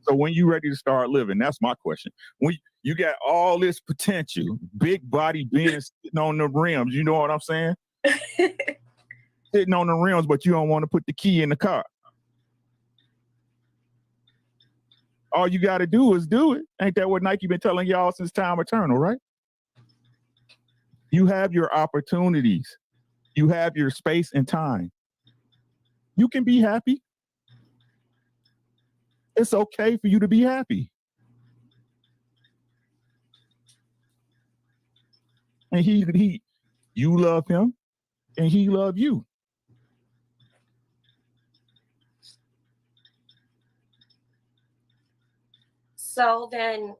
[SPEAKER 1] So when you ready to start living, that's my question. When you got all this potential, big body being sitting on the rims, you know what I'm saying? sitting on the rims, but you don't want to put the key in the car. All you got to do is do it. Ain't that what Nike been telling y'all since time eternal, right? You have your opportunities. You have your space and time. You can be happy. It's okay for you to be happy. And you love him and he love you.
[SPEAKER 2] So then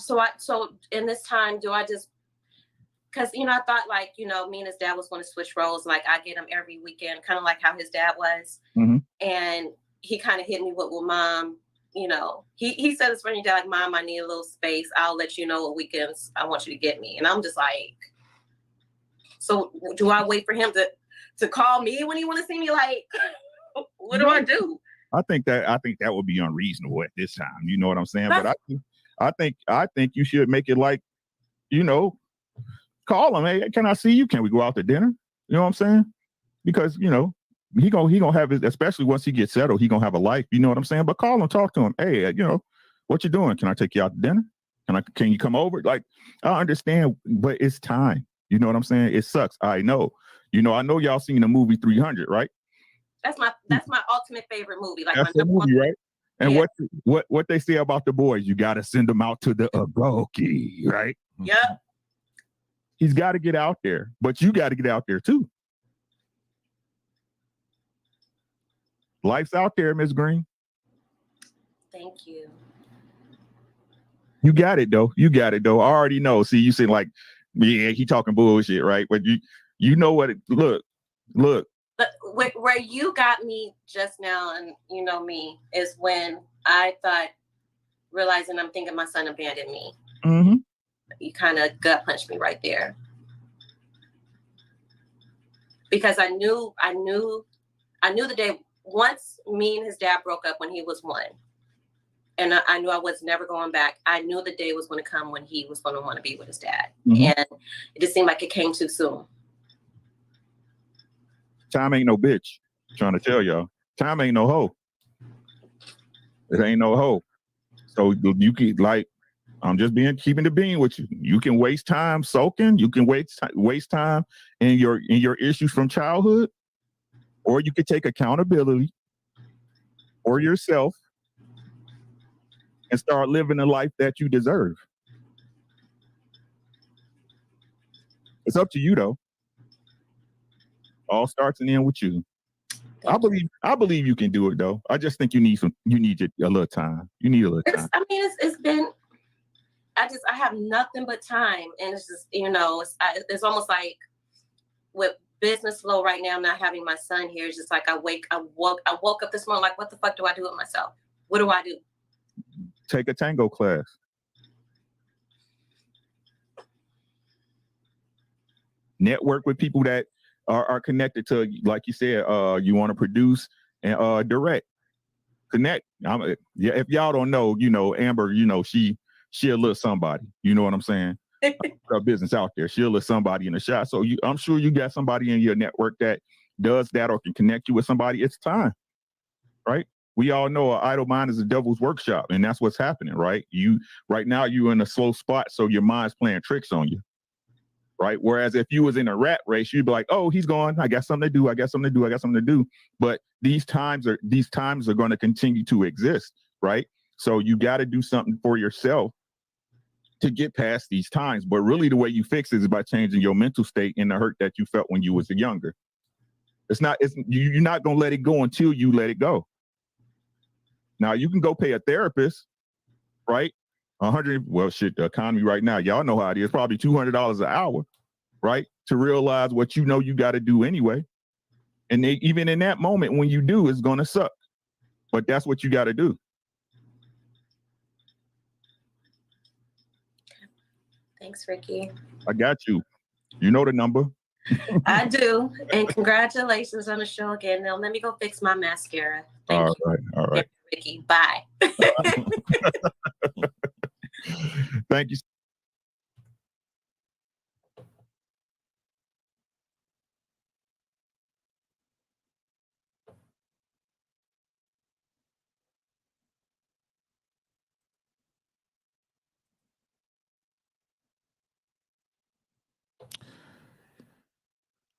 [SPEAKER 2] so in this time, do I just, because, I thought like, me and his dad was going to switch roles. Like I get him every weekend, kind of like how his dad was.
[SPEAKER 1] Mm-hmm.
[SPEAKER 2] And he kind of hit me with, well, Mom, he said it's funny, Dad, like, Mom, I need a little space. I'll let you know what weekends I want you to get me. And I'm just like, so do I wait for him to call me when he want to see me? Like, what do I do?
[SPEAKER 1] I think that would be unreasonable at this time. You know what I'm saying? But I think you should make it like, call him. Hey, can I see you? Can we go out to dinner? You know what I'm saying? Because, he gonna have his, especially once he gets settled, he gonna have a life. You know what I'm saying? But call him, talk to him. Hey, what you doing? Can I take you out to dinner? Can you come over? Like, I understand, but it's time. You know what I'm saying? It sucks. I know. I know y'all seen the movie 300, right?
[SPEAKER 2] That's my ultimate favorite movie. Like,
[SPEAKER 1] that's the movie, right? And yeah. what they say about the boys, you got to send them out to the Agoki, right?
[SPEAKER 2] Yep.
[SPEAKER 1] He's got to get out there, but you got to get out there too. Life's out there, Miss Green.
[SPEAKER 2] Thank you.
[SPEAKER 1] You got it though. I already know. See, you say like, yeah, he talking bullshit, right? But you know what? Look.
[SPEAKER 2] But where you got me just now, and you know me, is when I thought, realizing I'm thinking my son abandoned me.
[SPEAKER 1] Mm-hmm.
[SPEAKER 2] You kind of gut punched me right there. Because I knew the day, once me and his dad broke up when he was 1, and I knew I was never going back. I knew the day was going to come when he was going to want to be with his dad. Mm-hmm. And it just seemed like it came too soon.
[SPEAKER 1] Time ain't no bitch. I'm trying to tell y'all. Time ain't no hoe. It ain't no hoe. So you can, like, I'm just keeping the bean with you. You can waste time soaking. You can waste time in your issues from childhood, or you could take accountability for yourself and start living the life that you deserve. It's up to you though. All starts and ends with you. I believe you can do it though. I just think you need a little time. You need a little time.
[SPEAKER 2] It's been. I have nothing but time, and it's just it's almost like with business flow right now, not having my son here, it's just like I woke up this morning like, what the fuck do I do with myself? What do I do?
[SPEAKER 1] Take a tango class. Network with people that are connected to, like you said, you want to produce and direct. Connect. If y'all don't know, Amber, she a little somebody. You know what I'm saying? Her business out there. She'll let somebody in the shot. So I'm sure you got somebody in your network that does that or can connect you with somebody. It's time, right? We all know an idle mind is a devil's workshop, and that's what's happening, right? Right now you're in a slow spot, so your mind's playing tricks on you, right? Whereas if you was in a rat race, you'd be like, oh, he's gone. I got something to do. But these times are going to continue to exist, right? So you got to do something for yourself to get past these times. But really the way you fix it is by changing your mental state and the hurt that you felt when you was younger. You're not going to let it go until you let it go. Now you can go pay a therapist, right? The economy right now, y'all know how it is, probably $200 an hour, right? To realize what you got to do anyway. And even in that moment when you do, it's going to suck. But that's what you got to do.
[SPEAKER 2] Thanks, Ricky.
[SPEAKER 1] I got you. You know the number.
[SPEAKER 2] I do. And congratulations on the show again. Now let me go fix my mascara. Thank you.
[SPEAKER 1] All right.
[SPEAKER 2] Ricky, bye.
[SPEAKER 1] Thank you.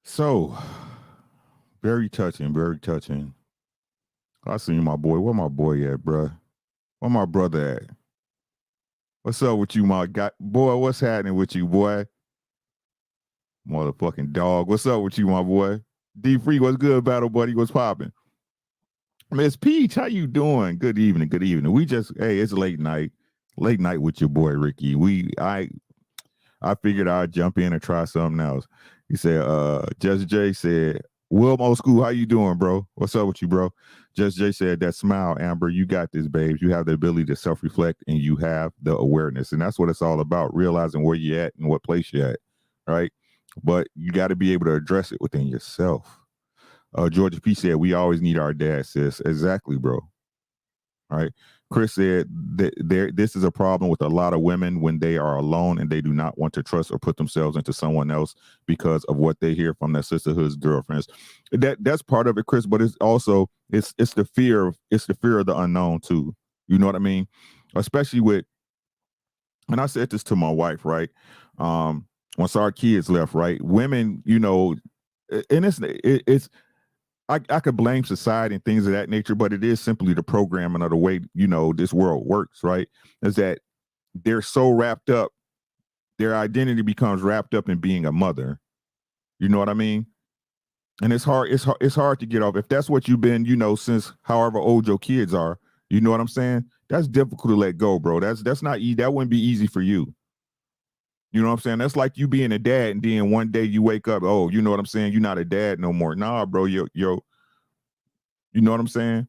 [SPEAKER 1] So, very touching, very touching. I seen my boy. Where my boy at, bruh? Where my brother at? What's up with you, my guy? Boy, what's happening with you, boy? Motherfucking dog. What's up with you, my boy? D Free, what's good, battle buddy? What's popping? Miss Peach, how you doing? Good evening, good evening. We just, hey, it's late night. Late night with your boy Ricky. I figured I'd jump in and try something else. He said, Just Jay said, Wilm Old School, how you doing, bro? What's up with you, bro? Just Jay said, that smile, Amber, you got this, babes. You have the ability to self-reflect and you have the awareness. And that's what it's all about, realizing where you're at and what place you're at, right? But you got to be able to address it within yourself. Georgia P said, we always need our dad, sis. Exactly, bro. All right. Chris said that this is a problem with a lot of women when they are alone and they do not want to trust or put themselves into someone else because of what they hear from their sisterhood's girlfriends. That's part of it, Chris, but it's also it's the fear of the unknown too. You know what I mean? Especially with, and I said this to my wife, right? Once our kids left, right? Women, you know, and it's I could blame society and things of that nature, but it is simply the programming of the way, you know, this world works, right? Is that they're so wrapped up, their identity becomes wrapped up in being a mother. You know what I mean? And it's hard to get off. If that's what you've been, you know, since however old your kids are, you know what I'm saying? That's difficult to let go, bro. That's not easy. That wouldn't be easy for you. You know what I'm saying? That's like you being a dad and then one day you wake up, oh, you know what I'm saying? You're not a dad no more. Nah, bro, you know what I'm saying?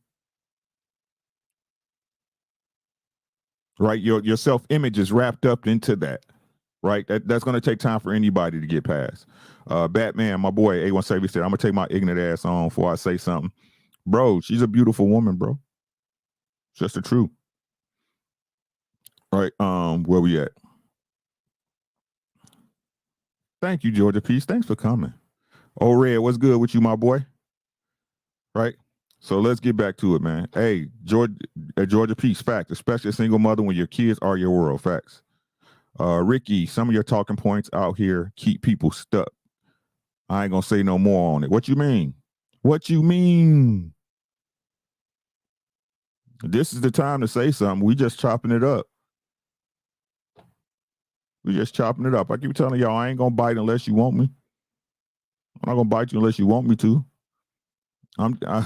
[SPEAKER 1] Right? Your self-image is wrapped up into that, right? That's going to take time for anybody to get past. Batman, my boy, A1 Savvy said, I'm going to take my ignorant ass on before I say something. Bro, she's a beautiful woman, bro. It's just the truth. All right, where we at? Thank you, Georgia Peace. Thanks for coming. Oh, Red, what's good with you, my boy? Right? So let's get back to it, man. Hey, Georgia Peace, fact, especially a single mother when your kids are your world, facts. Ricky, some of your talking points out here keep people stuck. I ain't gonna say no more on it. What you mean? What you mean? This is the time to say something. We just chopping it up. We just chopping it up. I keep telling y'all I ain't gonna bite unless you want me. I'm not gonna bite you unless you want me to. I'm I,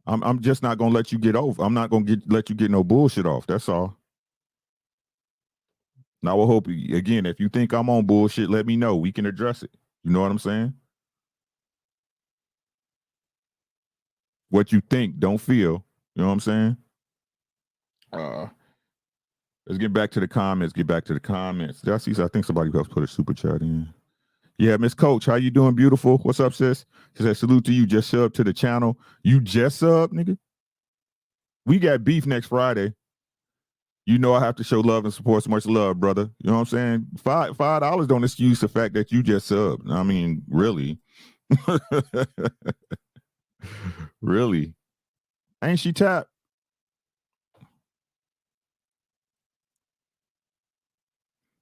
[SPEAKER 1] I'm just not gonna let you get over. I'm not gonna let you get no bullshit off. That's all. Now I hope again, if you think I'm on bullshit, let me know. We can address it. You know what I'm saying? What you think, don't feel. You know what I'm saying? Uh let's get back to the comments. Get back to the comments. Did I see? I think somebody else put a super chat in. Yeah, Miss Coach, how you doing, beautiful? What's up, sis? She said, salute to you. Just sub to the channel. You just sub, nigga? We got beef next Friday. You know I have to show love and support so much love, brother. You know what I'm saying? $5 don't excuse the fact that you just subbed. I mean, really. Really. Ain't she tapped?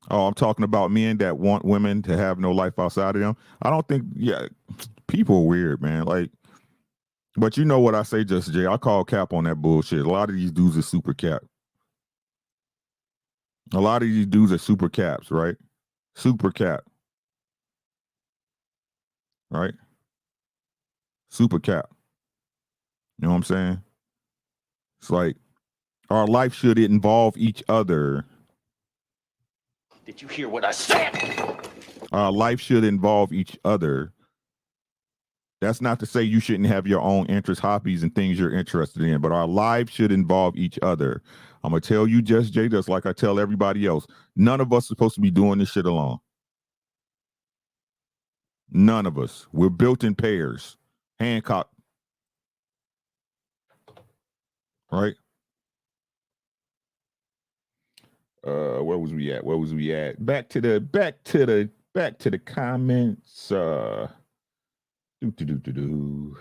[SPEAKER 1] Oh, I'm talking about men that want women to have no life outside of them. I don't think, yeah, people are weird, man. Like, but you know what I say, Just Jay. I call cap on that bullshit. A lot of these dudes are super cap. A lot of these dudes are super caps, right? Super cap, right? Super cap. You know what I'm saying? It's like our life should involve each other.
[SPEAKER 3] Did you hear what I said?
[SPEAKER 1] Our life should involve each other. That's not to say you shouldn't have your own interests, hobbies, and things you're interested in, but our lives should involve each other. I'm going to tell you, Just Jay, just like I tell everybody else, none of us are supposed to be doing this shit alone. None of us. We're built in pairs. Hancock. Right? Where was we at? Where was we at? Back to the comments. Do do do do do.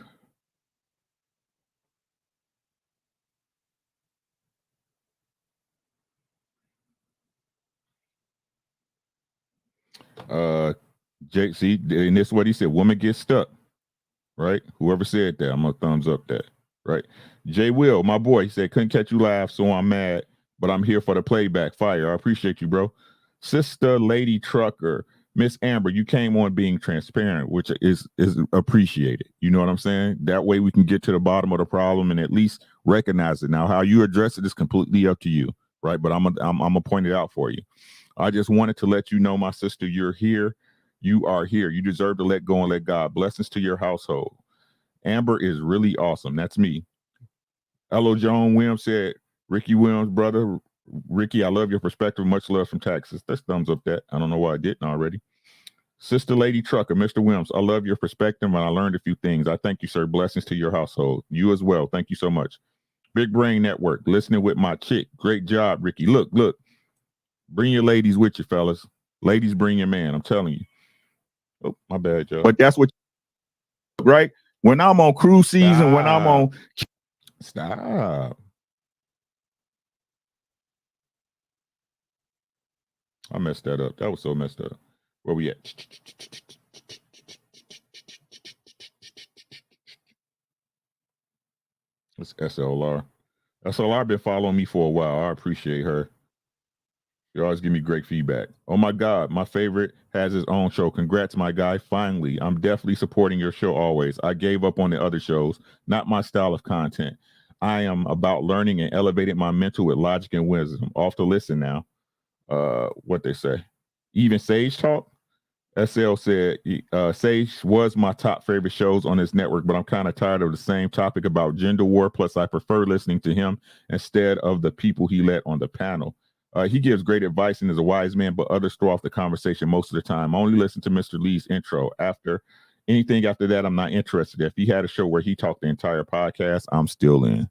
[SPEAKER 1] Jake, see, and this is what he said. Woman gets stuck. Right? Whoever said that, I'm gonna thumbs up that. Right? Jay Will, my boy, he said, couldn't catch you live, so I'm mad, but I'm here for the playback. Fire. I appreciate you, bro. Sister Lady Trucker, Miss Amber, you came on being transparent, which is appreciated. You know what I'm saying? That way we can get to the bottom of the problem and at least recognize it. Now, how you address it is completely up to you, right? But I'm gonna point it out for you. I just wanted to let you know, my sister, you're here. You are here. You deserve to let go and let God. Blessings to your household. Amber is really awesome. That's me. Hello, Joan Williams said, Ricky Williams, brother. Ricky, I love your perspective. Much love from Texas. Let's thumbs up that. I don't know why I didn't already. Sister Lady Trucker, Mr. Williams, I love your perspective and I learned a few things. I thank you, sir. Blessings to your household. You as well. Thank you so much. Big Brain Network, listening with my chick. Great job, Ricky. Look. Bring your ladies with you, fellas. Ladies, bring your man. I'm telling you. Oh, my bad, Joe. But that's what, right? When I'm on cruise season, when I'm on... Stop. I messed that up. That was so messed up. Where we at? It's SLR. SLR been following me for a while. I appreciate her. You always give me great feedback. Oh my God, my favorite has his own show. Congrats, my guy. Finally, I'm definitely supporting your show always. I gave up on the other shows, not my style of content. I am about learning and elevating my mental with logic and wisdom. Off to listen now. What they say. Even Sage Talk. SL said Sage was my top favorite shows on this network, but I'm kind of tired of the same topic about gender war. Plus, I prefer listening to him instead of the people he let on the panel. He gives great advice and is a wise man, but others throw off the conversation most of the time. I only listen to Mr. Lee's intro. Anything after that, I'm not interested. If he had a show where he talked the entire podcast, I'm still in.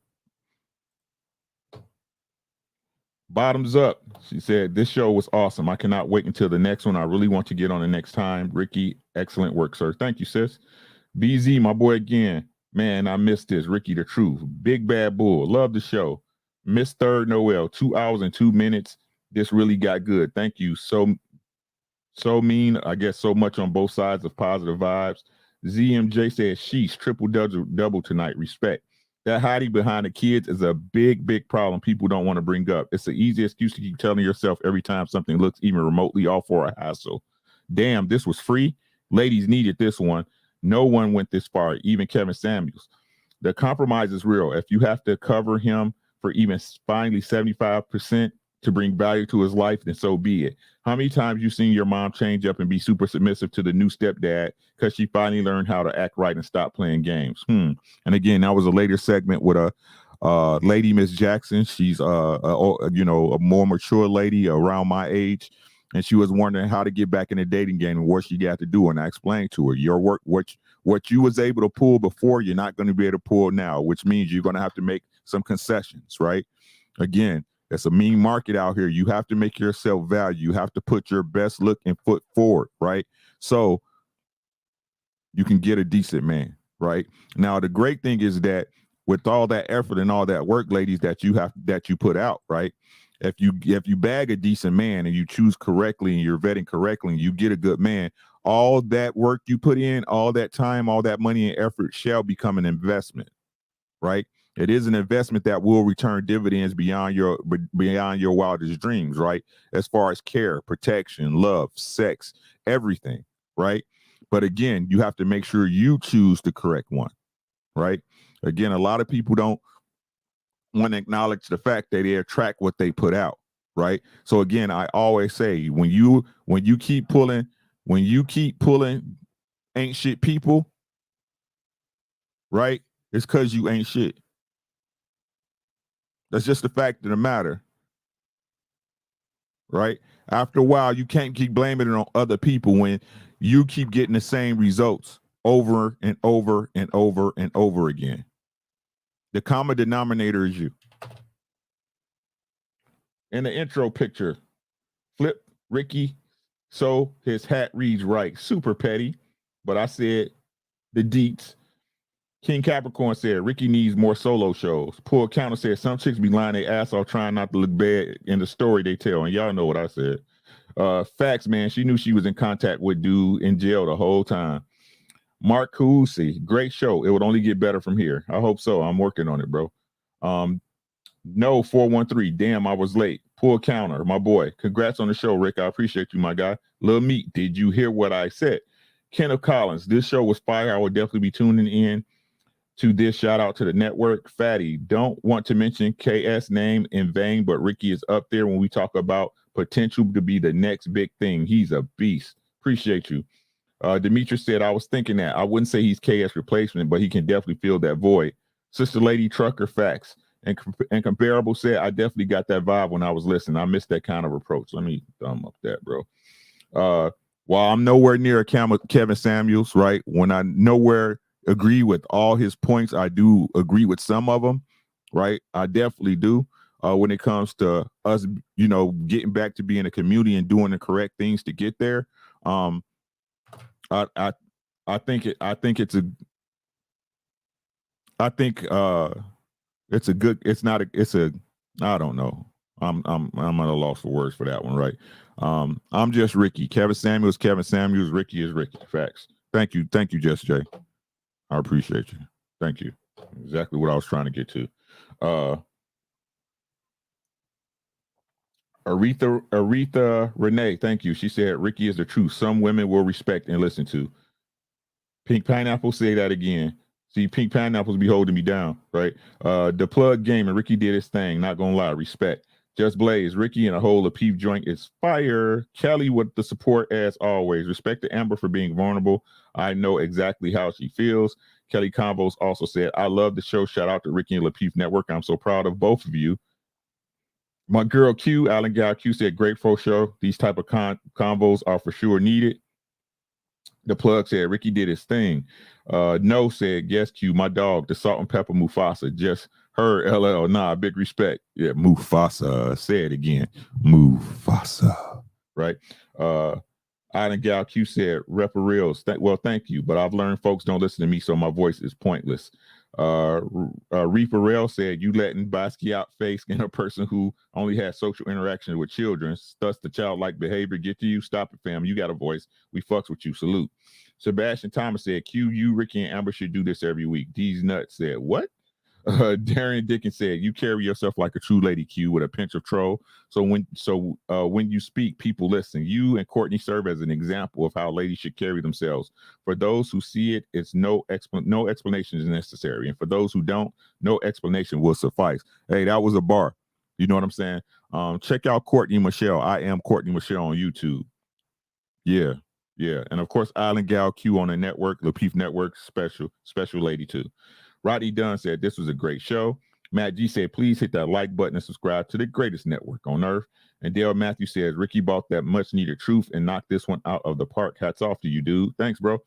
[SPEAKER 1] Bottoms up. She said, this show was awesome. I cannot wait until the next one. I really want to get on the next time. Ricky, excellent work, sir. Thank you, sis. BZ, my boy again. Man, I missed this. Ricky the Truth. Big Bad Bull. Love the show. Miss Third Noel. 2 hours and 2 minutes. This really got good. Thank you. So mean. I guess so much on both sides of positive vibes. ZMJ said, sheesh, triple double tonight. Respect. That hiding behind the kids is a big, big problem people don't want to bring up. It's the easy excuse to keep telling yourself every time something looks even remotely off for a hassle. Damn, this was free. Ladies needed this one. No one went this far, even Kevin Samuels. The compromise is real. If you have to cover him for even finally 75% to bring value to his life, then so be it. How many times you seen your mom change up and be super submissive to the new stepdad because she finally learned how to act right and stop playing games? And again, that was a later segment with a lady, Miss Jackson. She's a more mature lady around my age, and she was wondering how to get back in the dating game and what she got to do. And I explained to her, your work, what you was able to pull before, you're not going to be able to pull now, which means you're going to have to make some concessions, right? Again, it's a mean market out here. You have to make yourself value. You have to put your best look and foot forward, right? So you can get a decent man, right? Now, the great thing is that with all that effort and all that work, ladies, that you put out, right? If you bag a decent man and you choose correctly and you're vetting correctly and you get a good man, all that work you put in, all that time, all that money and effort shall become an investment, right? It is an investment that will return dividends beyond your wildest dreams, right? As far as care, protection, love, sex, everything, right? But again, you have to make sure you choose the correct one, right? Again, a lot of people don't want to acknowledge the fact that they attract what they put out, right? So again, I always say when you keep pulling ain't shit people, right? It's because you ain't shit. That's just the fact of the matter, right? After a while, you can't keep blaming it on other people when you keep getting the same results over and over and over and over again. The common denominator is you. In the intro picture, Flip Ricky, so his hat reads right. Super petty, but I said the deets. King Capricorn said, Ricky needs more solo shows. Poor Counter said, some chicks be lying their ass off trying not to look bad in the story they tell. And y'all know what I said. Facts, man. She knew she was in contact with dude in jail the whole time. Mark Kusi, great show. It would only get better from here. I hope so. I'm working on it, bro. No, 413. Damn, I was late. Pull counter, my boy. Congrats on the show, Rick. I appreciate you, my guy. Lil Meat, did you hear what I said? Kenneth Collins, this show was fire. I will definitely be tuning in to this. Shout out to the network. Fatty, don't want to mention KS name in vain, but Ricky is up there when we talk about potential to be the next big thing. He's a beast. Appreciate you. Demetrius said, I was thinking that. I wouldn't say he's KS replacement, but he can definitely fill that void. Sister Lady Trucker, facts. And Comparable said, I definitely got that vibe when I was listening. I missed that kind of approach. Let me thumb up that, bro. While I'm nowhere near Kevin Samuels, right? When I nowhere agree with all his points, I do agree with some of them, right? I definitely do. When it comes to us, getting back to being a community and doing the correct things to get there. I think it's a I don't know. I'm at a loss for words for that one, right? I'm just Ricky. Kevin Samuels, Ricky is Ricky. Facts. Thank you, Just Jay. I appreciate you. Thank you. Exactly what I was trying to get to. Aretha Renee, thank you. She said Ricky is the truth. Some women will respect and listen to. Pink Pineapple, say that again. See, Pink Pineapples be holding me down, right? The Plug Game and Ricky did his thing. Not gonna lie, respect. Just Blaze, Ricky in a whole Lapeef joint is fire. Kelly with the support as always. Respect to Amber for being vulnerable. I know exactly how she feels. Kelly Convos also said, I love the show. Shout out to Ricky and Lapeef Network. I'm so proud of both of you. My girl Q, Alan Gal Q said, great for show. These type of combos are for sure needed. The Plug said, Ricky did his thing. No said, yes, Q, my dog, the Salt and Pepper Mufasa. Just her, LL. Nah, big respect. Yeah, Mufasa. Say it again. Mufasa. Right? Island Gal Q said, Rep Reels. Well, thank you, but I've learned folks don't listen to me, so my voice is pointless. Reaper Rail said, you letting Basquiat face in a person who only has social interaction with children, thus the childlike behavior get to you. Stop it, fam. You got a voice. We fucks with you. Salute. Sebastian Thomas said, Q, you, Ricky, and Amber should do this every week. D's Nuts said, what? Darian Dickens said, you carry yourself like a true lady, Q, with a pinch of troll. So when you speak, people listen. You and Courtney serve as an example of how ladies should carry themselves. For those who see it, it's no explanation is necessary. And for those who don't, no explanation will suffice. Hey, that was a bar. You know what I'm saying? Check out Courtney Michelle. I am Courtney Michelle on YouTube. Yeah. And of course, Island Gal Q on the network, Lapeef Network, special lady too. Roddy Dunn said, this was a great show. Matt G said, please hit that like button and subscribe to the greatest network on earth. And Dale Matthew says, Ricky bought that much needed truth and knocked this one out of the park. Hats off to you, dude. Thanks, bro.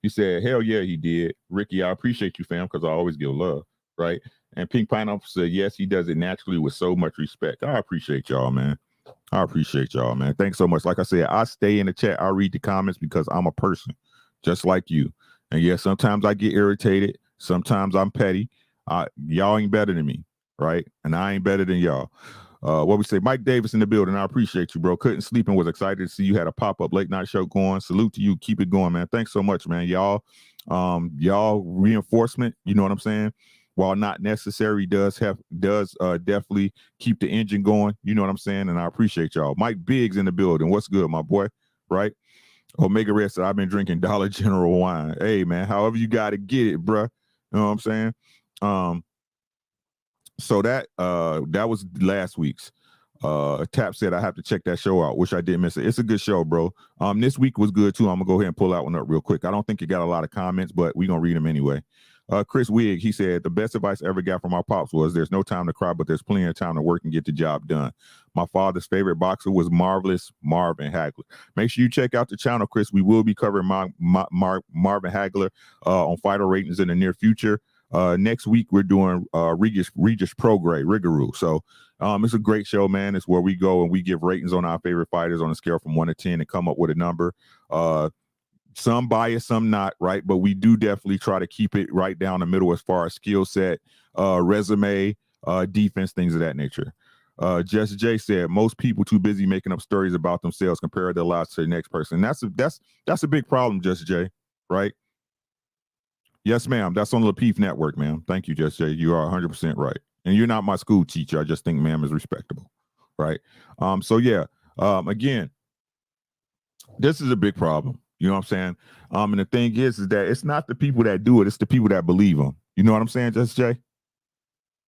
[SPEAKER 1] He said, hell yeah, he did. Ricky, I appreciate you, fam, because I always give love, right? And Pink Pineapple said, yes, he does it naturally with so much respect. I appreciate y'all, man. Thanks so much. Like I said, I stay in the chat. I read the comments because I'm a person just like you. And yeah, sometimes I get irritated. Sometimes I'm petty. Y'all ain't better than me, right? And I ain't better than y'all. What we say, Mike Davis in the building. I appreciate you, bro. Couldn't sleep and was excited to see you had a pop-up late night show going. Salute to you. Keep it going, man. Thanks so much, man. Y'all reinforcement, you know what I'm saying? While not necessary, does definitely keep the engine going. You know what I'm saying? And I appreciate y'all. Mike Biggs in the building. What's good, my boy? Right? Omega Red said, I've been drinking Dollar General wine. Hey, man, however you got to get it, bruh. You know what I'm saying? So that was last week's. Tap said I have to check that show out. Wish I didn't miss it. It's a good show, bro. This week was good too. I'm gonna go ahead and pull that one up real quick. I don't think it got a lot of comments, but we're gonna read them anyway. Chris Wigg, he said the best advice I ever got from our pops was there's no time to cry, but there's plenty of time to work and get the job done. My father's favorite boxer was Marvelous Marvin Hagler. Make sure you check out the channel, Chris. We will be covering Marvin Hagler on Fighter Ratings in the near future. Next week we're doing Regis Prograis, Rigorou. So it's a great show, man. It's where we go and we give ratings on our favorite fighters on a scale from 1 to 10 and come up with a number. Some biased, some not, right? But we do definitely try to keep it right down the middle as far as skill set, resume, defense, things of that nature. Jess J said most people too busy making up stories about themselves compared their lives to the next person. That's a big problem, Jess J, right? Yes, ma'am. That's on the Lapeef Network, ma'am. Thank you, Jess J. You are 100% right. And you're not my school teacher. I just think ma'am is respectable, right? So yeah, again, this is a big problem. You know what I'm saying? And the thing is that it's not the people that do it, it's the people that believe them. You know what I'm saying, Jess J?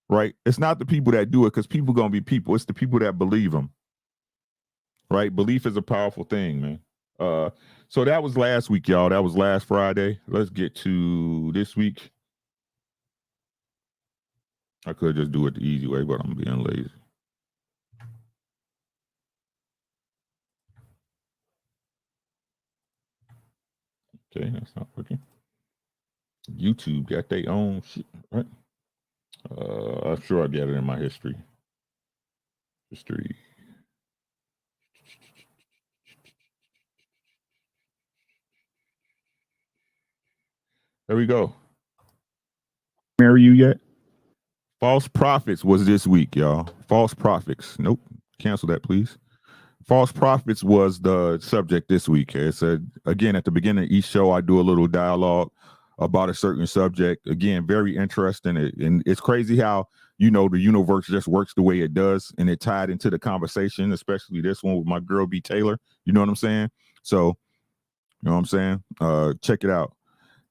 [SPEAKER 1] Right? It's not the people that do it because people gonna be people. It's the people that believe them. Right? Belief is a powerful thing, man. So that was last week, y'all. That was last Friday. Let's get to this week. I could just do it the easy way, but I'm being lazy. Okay, that's not working. YouTube got their own shit, right? I'm sure I got it in my history. There we go. Marry you yet? False prophets was this week, y'all. False prophets. Nope. Cancel that, please. False prophets was the subject this week. It's again, at the beginning of each show, I do a little dialogue about a certain subject. Again, very interesting. And it's crazy how, you know, the universe just works the way it does, and it tied into the conversation, especially this one with my girl B. Taylor. You know what I'm saying? So, you know what I'm saying? Check it out.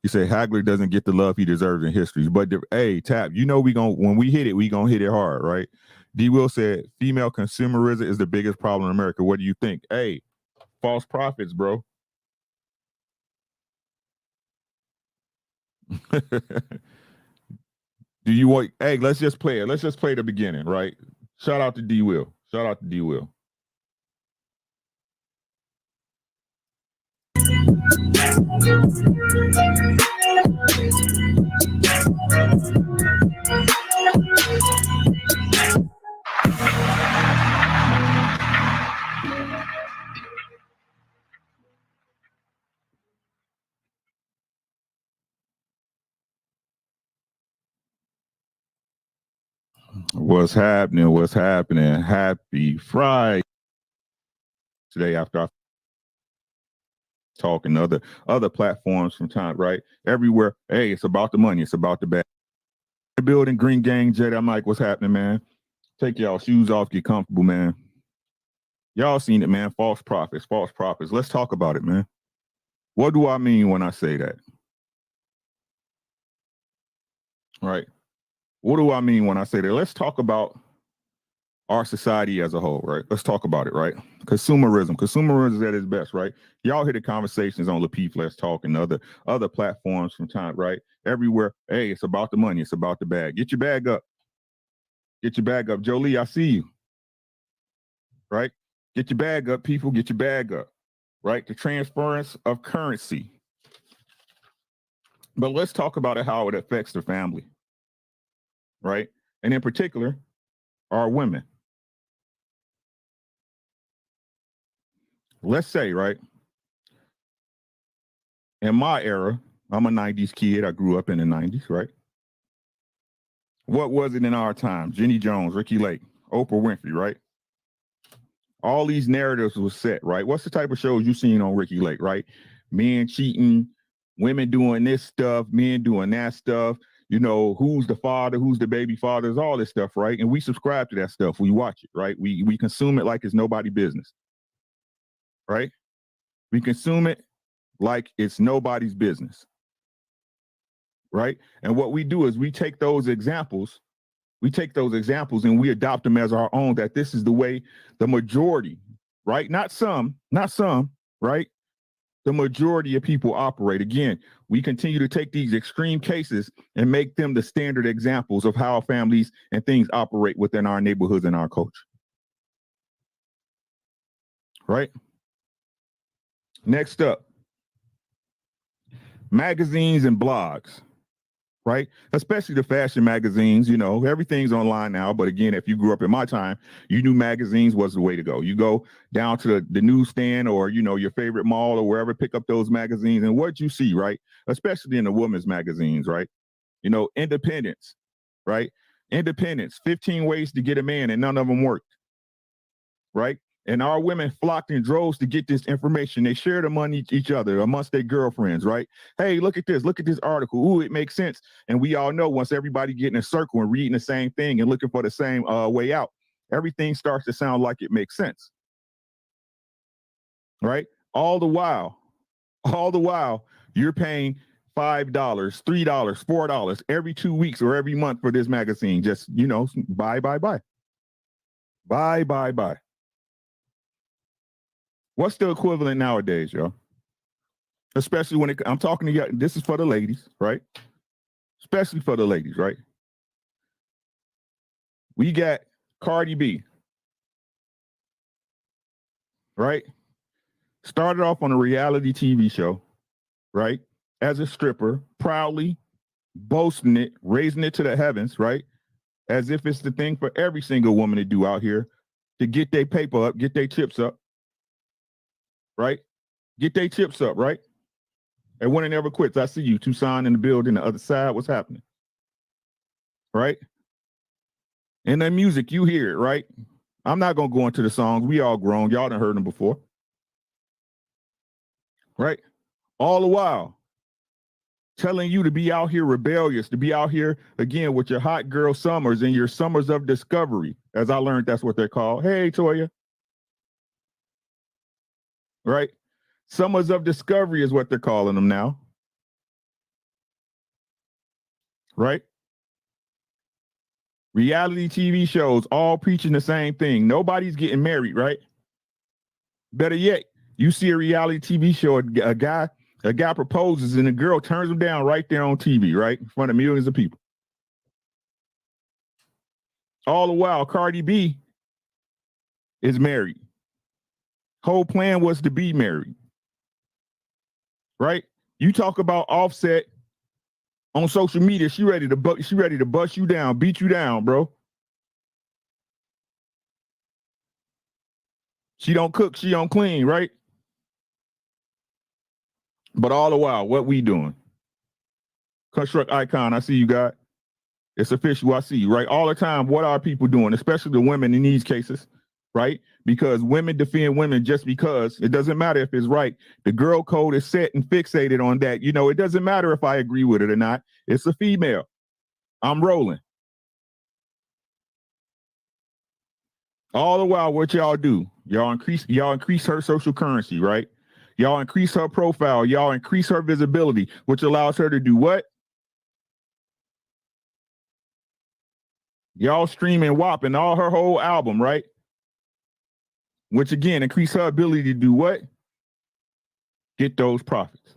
[SPEAKER 1] He said Hagler doesn't get the love he deserves in history. But hey, Tap, you know when we hit it, we gonna hit it hard, right? D. Will said female consumerism is the biggest problem in America. What do you think? Hey, false prophets, bro. Do you want? Hey, let's just play it. Let's just play the beginning, right? Shout out to D. Will. Shout out to D. Will. What's happening? What's happening? Happy Friday. Today after I talk and other platforms from time, right? Everywhere. Hey, it's about the money. It's about the bag. Building Green Gang Jet. I'm like, what's happening, man? Take y'all shoes off, get comfortable, man. Y'all seen it, man. False prophets, false prophets. Let's talk about it, man. What do I mean when I say that? Right. What do I mean when I say that? Let's talk about our society as a whole, right? Let's talk about it, right? Consumerism is at its best, right? Y'all hear the conversations on Lapeef Let's Talk and other platforms from time, right? Everywhere. Hey, it's about the money. It's about the bag. Get your bag up. Get your bag up. Jolie, I see you. Right? Get your bag up, people. Get your bag up. Right? The transference of currency. But let's talk about it, how it affects the family. Right? And in particular, our women. Let's say, right? In my era, I'm a 90s kid. I grew up in the 90s, right? What was it in our time? Jenny Jones, Ricky Lake, Oprah Winfrey, right? All these narratives were set, right? What's the type of shows you seen on Ricky Lake, right? Men cheating, women doing this stuff, men doing that stuff. You know, who's the father, who's the baby fathers, all this stuff, right? And we subscribe to that stuff. We watch it, right? We consume it like it's nobody's business, right? We consume it like it's nobody's business, right? And what we do is we take those examples and we adopt them as our own, that this is the way the majority, right? Not some, right? The majority of people operate. Again, we continue to take these extreme cases and make them the standard examples of how families and things operate within our neighborhoods and our culture, right? Next up, magazines and blogs, right? Especially the fashion magazines. You know, everything's online now. But again, if you grew up in my time, you knew magazines was the way to go. You go down to the newsstand or, you know, your favorite mall or wherever, pick up those magazines. And what you see, right? Especially in the women's magazines, right? You know, Independence, right? Independence, 15 ways to get a man, and none of them worked, right? And our women flocked in droves to get this information. They shared among each other, amongst their girlfriends, right? Hey, look at this article. Ooh, it makes sense. And we all know once everybody get in a circle and reading the same thing and looking for the same way out, everything starts to sound like it makes sense, right? All the while, you're paying $5, $3, $4 every 2 weeks or every month for this magazine. Just, buy. What's the equivalent nowadays, y'all? Especially when I'm talking to you, this is for the ladies, right? Especially for the ladies, right? We got Cardi B, right? Started off on a reality TV show, right? As a stripper, proudly boasting it, raising it to the heavens, right? As if it's the thing for every single woman to do out here to get their paper up, get their chips up, right? Get their chips up, right? And winning never quits. I see you, Tucson in the building, the other side. What's happening? Right? And the music, you hear it, right? I'm not going to go into the songs. We all grown. Y'all done heard them before. Right? All the while, telling you to be out here rebellious, to be out here, again, with your hot girl summers and your summers of discovery. As I learned, that's what they're called. Hey, Toya. Right? Summers of discovery is what they're calling them now. Right? Reality TV shows all preaching the same thing. Nobody's getting married, right? Better yet, you see a reality TV show, a guy proposes and the girl turns him down right there on TV, right? In front of millions of people. All the while, Cardi B is married. Whole plan was to be married. Right? You talk about Offset on social media, she ready to bust you down, beat you down, bro. She don't cook, she don't clean, right? But all the while, what we doing? Construct icon, I see you, God. It's official, I see you, right? All the time, what are people doing, especially the women in these cases, right? Because women defend women just because. It doesn't matter if it's right. The girl code is set and fixated on that. It doesn't matter if I agree with it or not. It's a female. I'm rolling. All the while, what y'all do? Y'all increase her social currency, right? Y'all increase her profile. Y'all increase her visibility, which allows her to do what? Y'all streaming WAP and all her whole album, right? Which again, increase her ability to do what? Get those profits.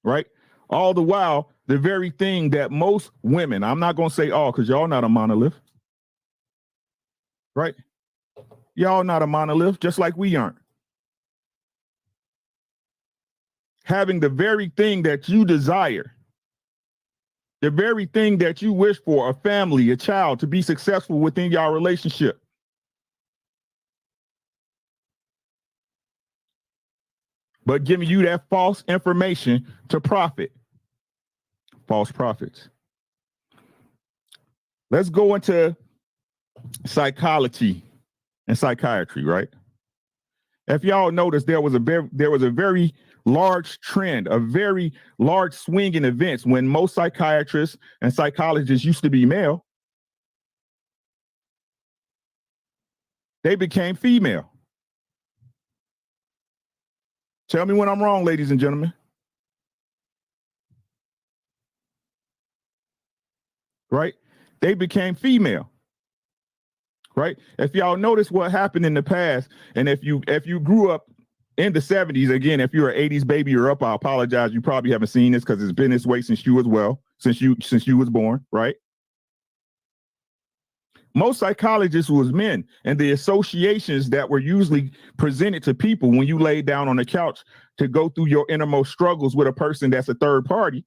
[SPEAKER 1] Right? All the while, the very thing that most women, I'm not going to say all because y'all not a monolith. Right? Y'all not a monolith, just like we aren't. Having the very thing that you desire, the very thing that you wish for, a family, a child, to be successful within your relationship. But giving you that false information to profit. False profits. Let's go into psychology and psychiatry, right? If y'all notice, there was a very large trend, a very large swing in events when most psychiatrists and psychologists used to be male. They became female. Tell me when I'm wrong, ladies and gentlemen. Right? They became female. Right? If y'all notice what happened in the past, and if you grew up in the 70s, again, if you're an 80s baby or up, I apologize. You probably haven't seen this because it's been this way since you was born, right? Most psychologists was men, and the associations that were usually presented to people when you laid down on the couch to go through your innermost struggles with a person that's a third party,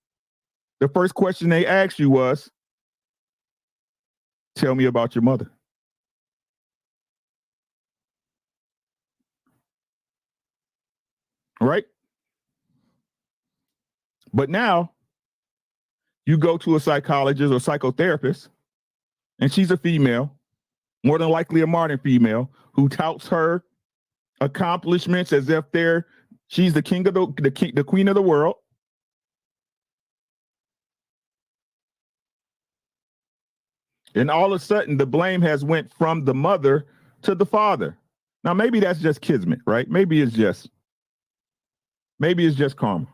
[SPEAKER 1] the first question they asked you was, tell me about your mother. Right? But now You go to a psychologist or psychotherapist, and she's a female, more than likely a modern female, who touts her accomplishments as if she's the king of the queen of the world. And all of a sudden, the blame has went from the mother to the father. Now, maybe that's just kismet, right? Maybe it's just karma.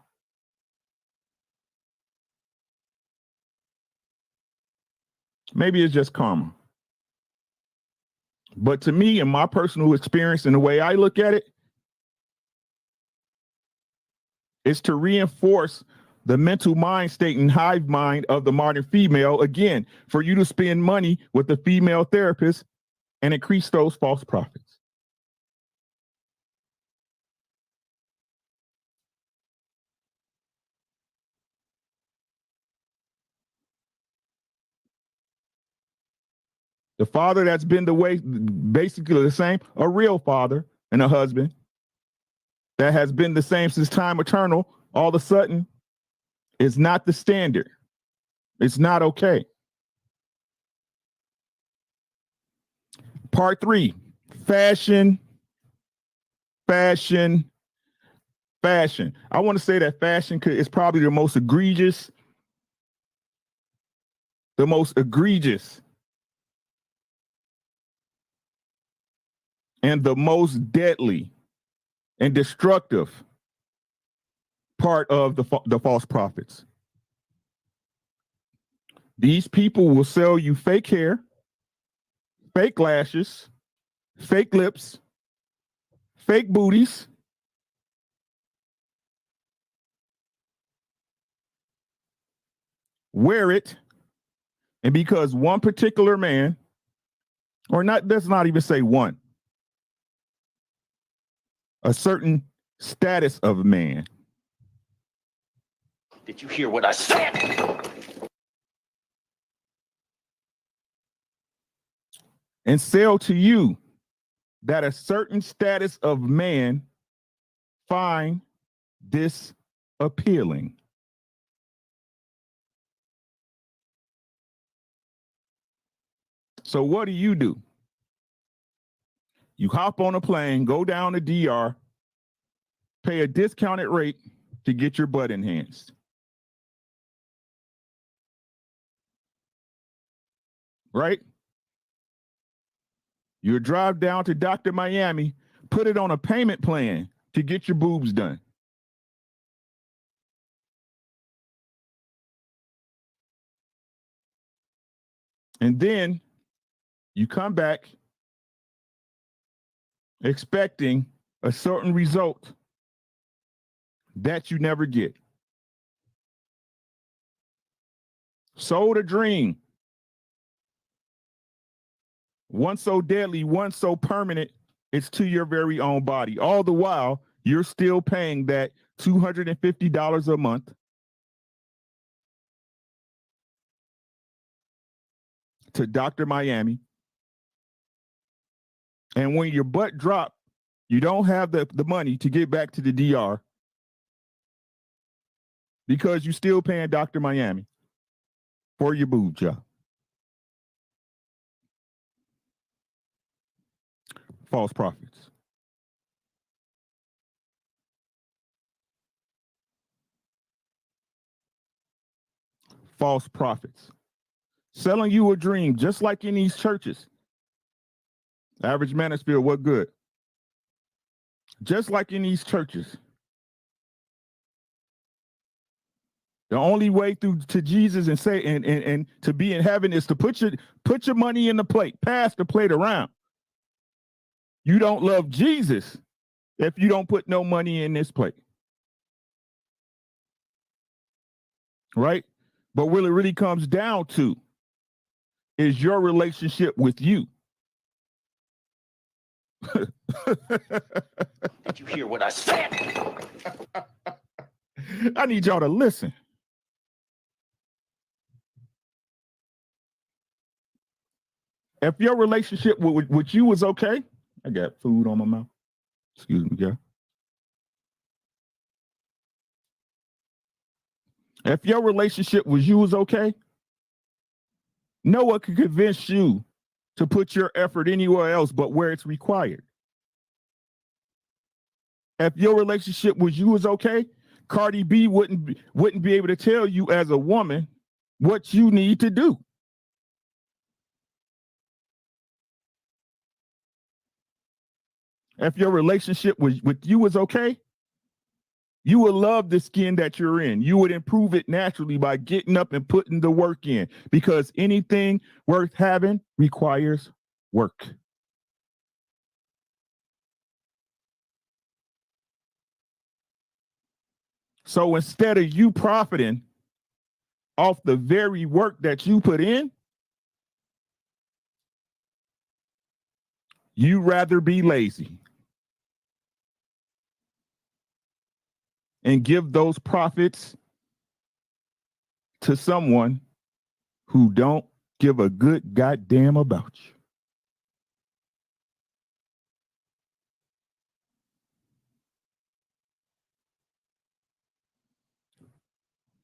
[SPEAKER 1] Maybe it's just karma. But to me, in my personal experience and the way I look at it, it's to reinforce the mental mind state and hive mind of the modern female, again, for you to spend money with the female therapist and increase those false profits. The father that's been the way, basically the same, a real father and a husband that has been the same since time eternal, all of a sudden is not the standard. It's not okay. Part 3, fashion. I want to say that fashion is probably the most egregious and the most deadly and destructive part of the false prophets. These people will sell you fake hair, fake lashes, fake lips, fake booties, wear it, and because one particular man, or not, let's not even say one, a certain status of man.
[SPEAKER 3] Did you hear what I said?
[SPEAKER 1] And sell to you that a certain status of man find this appealing. So what do? You hop on a plane, go down to DR, pay a discounted rate to get your butt enhanced. Right? You drive down to Dr. Miami, put it on a payment plan to get your boobs done. And then you come back expecting a certain result that you never get. Sold a dream. One so deadly, one so permanent, it's to your very own body. All the while, you're still paying that $250 a month to Dr. Miami. And when your butt drop, you don't have the money to get back to the DR because you're still paying Dr. Miami for your boob job. False prophets. False prophets. Selling you a dream, just like in these churches. Average Mansfield, what good? Just like in these churches. The only way through to Jesus and say and to be in heaven is to put your money in the plate, pass the plate around. You don't love Jesus if you don't put no money in this plate. Right? But what it really comes down to is your relationship with you.
[SPEAKER 3] Did you hear what I said?
[SPEAKER 1] I need y'all to listen. If your relationship with you was okay, I got food on my mouth. Excuse me, yeah. If your relationship with you was okay, no one could convince you to put your effort anywhere else but where it's required. If your relationship with you is okay, Cardi B wouldn't be able to tell you as a woman what you need to do. If your relationship with you is okay, you would love the skin that you're in. You would improve it naturally by getting up and putting the work in, because anything worth having requires work. So instead of you profiting off the very work that you put in, you rather be lazy and give those profits to someone who don't give a good goddamn about you.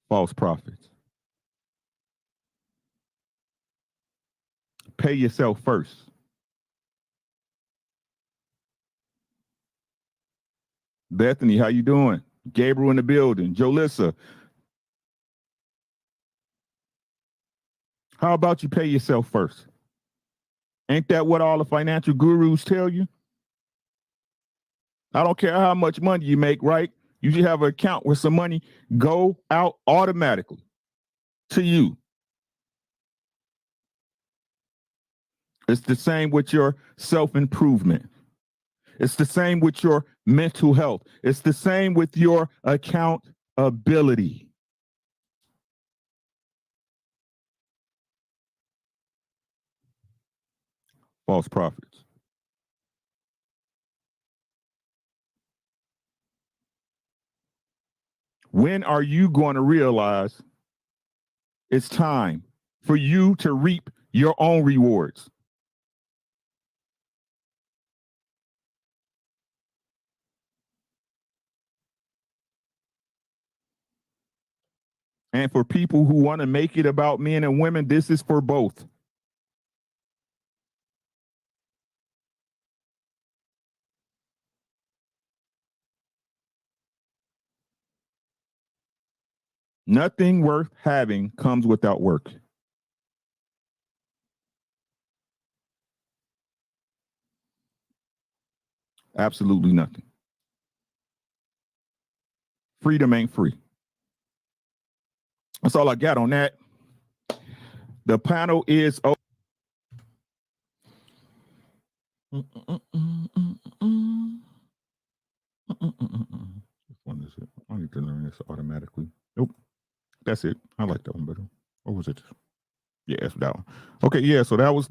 [SPEAKER 1] False prophets. Pay yourself first. Bethany, how you doing? Gabriel in the building. Jolissa. How about you pay yourself first? Ain't that what all the financial gurus tell you? I don't care how much money you make, right? You should have an account where some money go out automatically to you. It's the same with your self-improvement. It's the same with your mental health. It's the same with your accountability. False prophets. When are you going to realize it's time for you to reap your own rewards? And for people who want to make it about men and women, this is for both. Nothing worth having comes without work. Absolutely nothing. Freedom ain't free. That's all I got on that. The panel is open. Which one is it? I need to learn this automatically. Nope. That's it. I like that one better. What was it? Yeah, that's that one. Okay, yeah, so that was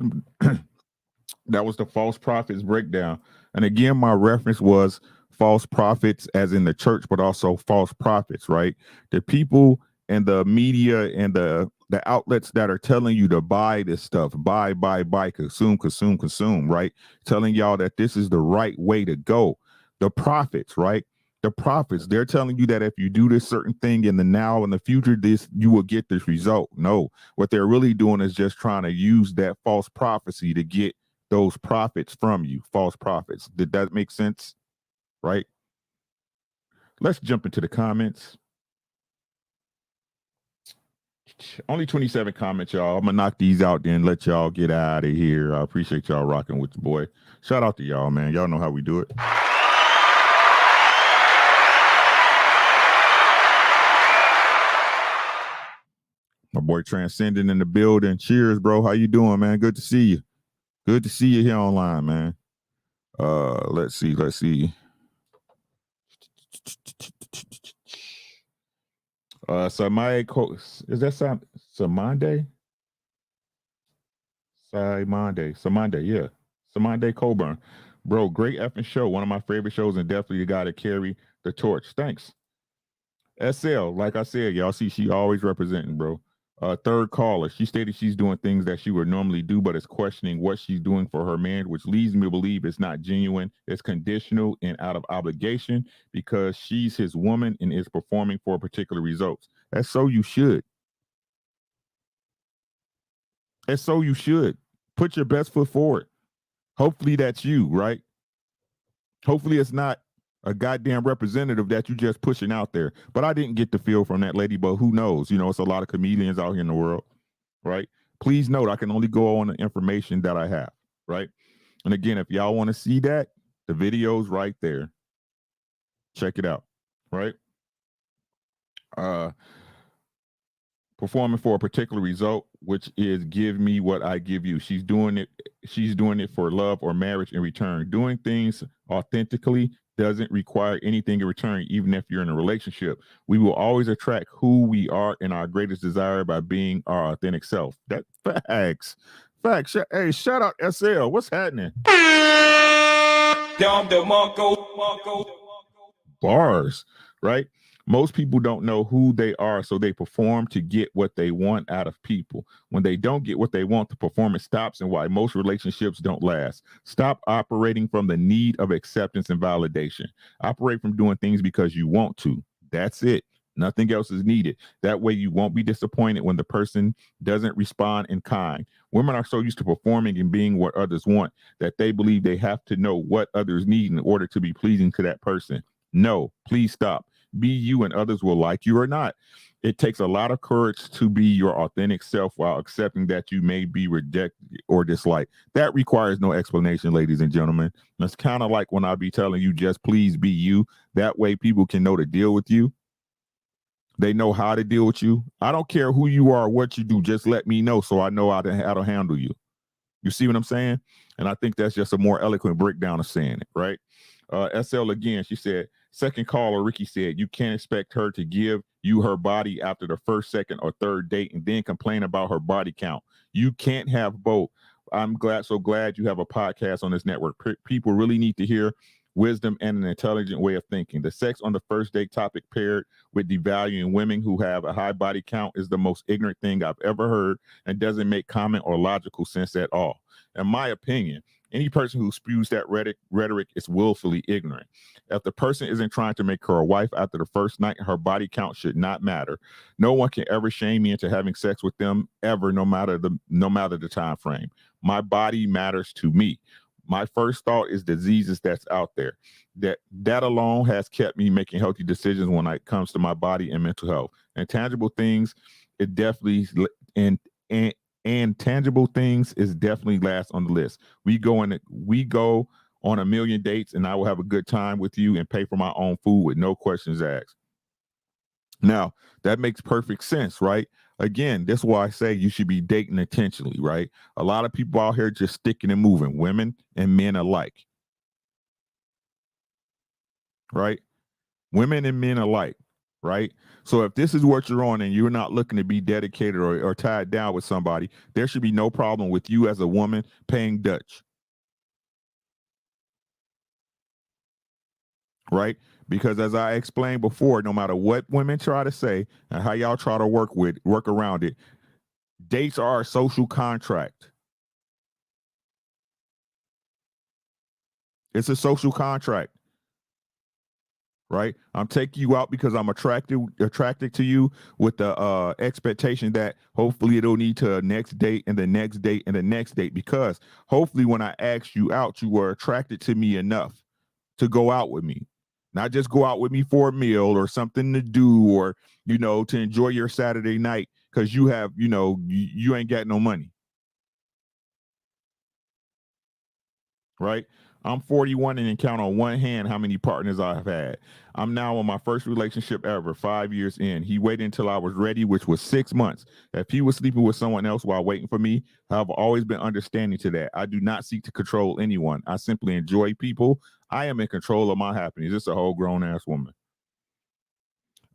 [SPEAKER 1] that was the false prophets breakdown. And again, my reference was false prophets as in the church, but also false prophets, right? The people and the media and the outlets that are telling you to buy this stuff, buy, consume, right? Telling y'all that this is the right way to go. The prophets, right? The prophets, they're telling you that if you do this certain thing in the now and the future, you will get this result. No, what they're really doing is just trying to use that false prophecy to get those profits from you. False prophets. Did that make sense? Right? Let's jump into the comments. Only 27 comments, y'all. I'm gonna knock these out, then let y'all get out of here. I appreciate y'all rocking with the boy. Shout out to y'all, man. Y'all know how we do it. My boy Transcendent in the building. Cheers, bro. How you doing, man? Good to see you. Good to see you here online, man. Let's see. Is that Samande? Samande, yeah. Samande Coburn. Bro, great effing show. One of my favorite shows, and definitely the guy to carry the torch. Thanks. SL, like I said, y'all see she always representing, bro. Third caller, she stated she's doing things that she would normally do, but is questioning what she's doing for her man, which leads me to believe it's not genuine. It's conditional and out of obligation because she's his woman and is performing for particular results. And so you should. And so you should. Put your best foot forward. Hopefully that's you, right? Hopefully it's not a goddamn representative that you just pushing out there. But I didn't get the feel from that lady, but who knows? You know, it's a lot of comedians out here in the world, right? Please note, I can only go on the information that I have, right? And again, if y'all want to see that, the video's right there. Check it out, right? Performing for a particular result, which is give me what I give you. She's doing it for love or marriage in return. Doing things authentically doesn't require anything in return, even if you're in a relationship. We will always attract who we are and our greatest desire by being our authentic self. That facts. Hey, shout out SL. What's happening? Bars, right? Most people don't know who they are, so they perform to get what they want out of people. When they don't get what they want, the performance stops, and why most relationships don't last. Stop operating from the need of acceptance and validation. Operate from doing things because you want to. That's it. Nothing else is needed. That way you won't be disappointed when the person doesn't respond in kind. Women are so used to performing and being what others want that they believe they have to know what others need in order to be pleasing to that person. No, please stop. Be you and others will like you or not. It takes a lot of courage to be your authentic self while accepting that you may be rejected or disliked. That requires no explanation, ladies and gentlemen. It's kind of like when I be telling you, just please be you. That way people can know to deal with you. They know how to deal with you. I don't care who you are or what you do. Just let me know so I know how to handle you. You see what I'm saying? And I think that's just a more eloquent breakdown of saying it, right? SL again, she said, second caller, Ricky said, you can't expect her to give you her body after the first, second, or third date and then complain about her body count. You can't have both. I'm so glad you have a podcast on this network. People really need to hear wisdom and an intelligent way of thinking. The sex on the first date topic paired with devaluing women who have a high body count is the most ignorant thing I've ever heard and doesn't make common or logical sense at all. In my opinion, any person who spews that rhetoric is willfully ignorant. If the person isn't trying to make her a wife after the first night, her body count should not matter. No one can ever shame me into having sex with them ever, no matter the time frame. My body matters to me. My first thought is diseases that's out there. That alone has kept me making healthy decisions when it comes to my body and mental health. And tangible things, it definitely and tangible things is definitely last on the list. We go on a million dates and I will have a good time with you and pay for my own food with no questions asked. Now, that makes perfect sense, right? Again, that's why I say you should be dating intentionally, right? A lot of people out here just sticking and moving, women and men alike, right? Women and men alike, right? So if this is what you're on and you're not looking to be dedicated or tied down with somebody, there should be no problem with you as a woman paying Dutch, right? Because as I explained before, no matter what women try to say and how y'all try to work around it, dates are a social contract. It's a social contract, right? I'm taking you out because I'm attracted to you with the expectation that hopefully it'll lead to a next date and the next date and the next date, because hopefully when I asked you out, you were attracted to me enough to go out with me. Not just go out with me for a meal or something to do or, to enjoy your Saturday night because you have, you ain't got no money. Right? I'm 41 and can count on one hand how many partners I've had. I'm now on my first relationship ever, 5 years in. He waited until I was ready, which was 6 months. If he was sleeping with someone else while waiting for me, I've always been understanding to that. I do not seek to control anyone. I simply enjoy people. I am in control of my happiness. It's a whole grown-ass woman.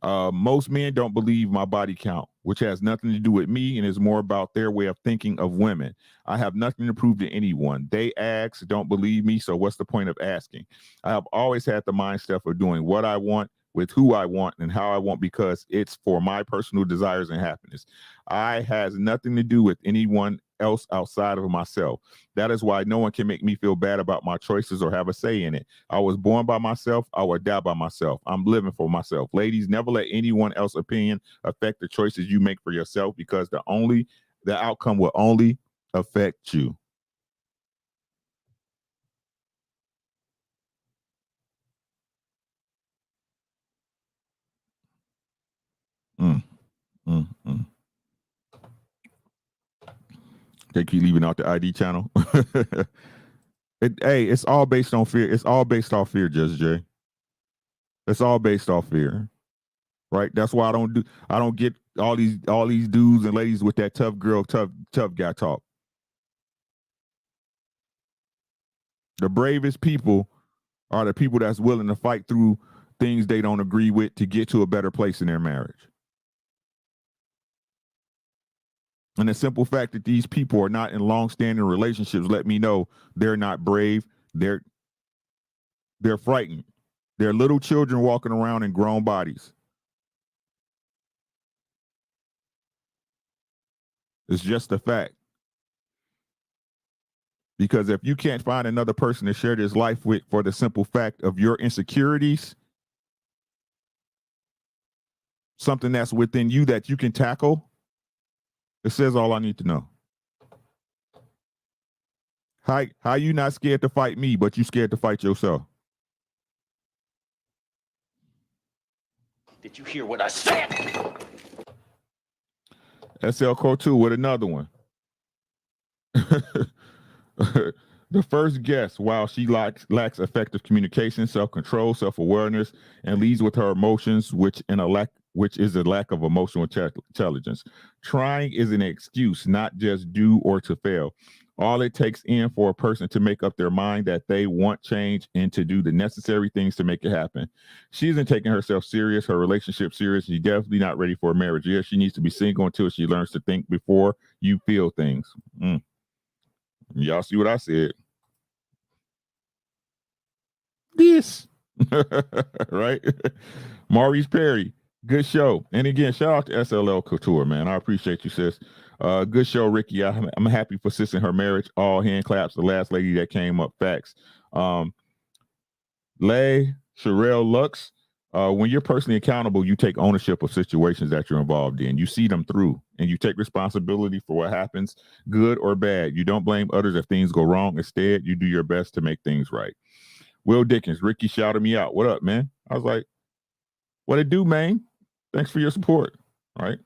[SPEAKER 1] Most men don't believe my body count, which has nothing to do with me and is more about their way of thinking of women. I have nothing to prove to anyone. They ask, don't believe me, so what's the point of asking? I have always had the mindset of doing what I want with who I want and how I want because it's for my personal desires and happiness. I has nothing to do with anyone else outside of myself. That is why no one can make me feel bad about my choices or have a say in it. I was born by myself. I will die by myself. I'm living for myself. Ladies, never let anyone else's opinion affect the choices you make for yourself, because the outcome will only affect you. Mm, mm, mm. They keep leaving out the ID channel. It's all based on fear. It's all based off fear, Just Jay. It's all based off fear, right? That's why I don't get all these dudes and ladies with that tough girl, tough guy talk. The bravest people are the people that's willing to fight through things they don't agree with to get to a better place in their marriage. And the simple fact that these people are not in long-standing relationships let me know they're not brave. They're frightened. They're little children walking around in grown bodies. It's just a fact. Because if you can't find another person to share this life with for the simple fact of your insecurities, something that's within you that you can tackle, it says all I need to know. How you not scared to fight me, but you scared to fight yourself?
[SPEAKER 3] Did you hear what I said?
[SPEAKER 1] SL Core 2 with another one. The first guest, while she lacks effective communication, self-control, self-awareness, and leads with her emotions, which is a lack of emotional intelligence. Trying is an excuse, not just do or to fail. All it takes in for a person to make up their mind that they want change and to do the necessary things to make it happen. She isn't taking herself serious, her relationship serious. She's definitely not ready for a marriage. Yes, she needs to be single until she learns to think before you feel things. Y'all see what I said? This. Right? Maurice Perry, good show. And again, shout out to SLL Couture, man. I appreciate you, sis. Good show, Ricky. I'm happy for sis and her marriage. All hand claps. The last lady that came up. Facts. Lay, Sherelle Lux. When you're personally accountable, you take ownership of situations that you're involved in. You see them through and you take responsibility for what happens, good or bad. You don't blame others if things go wrong. Instead, you do your best to make things right. Will Dickens, Ricky shouted me out. What up, man? I was like, what it do, man? Thanks for your support. All right.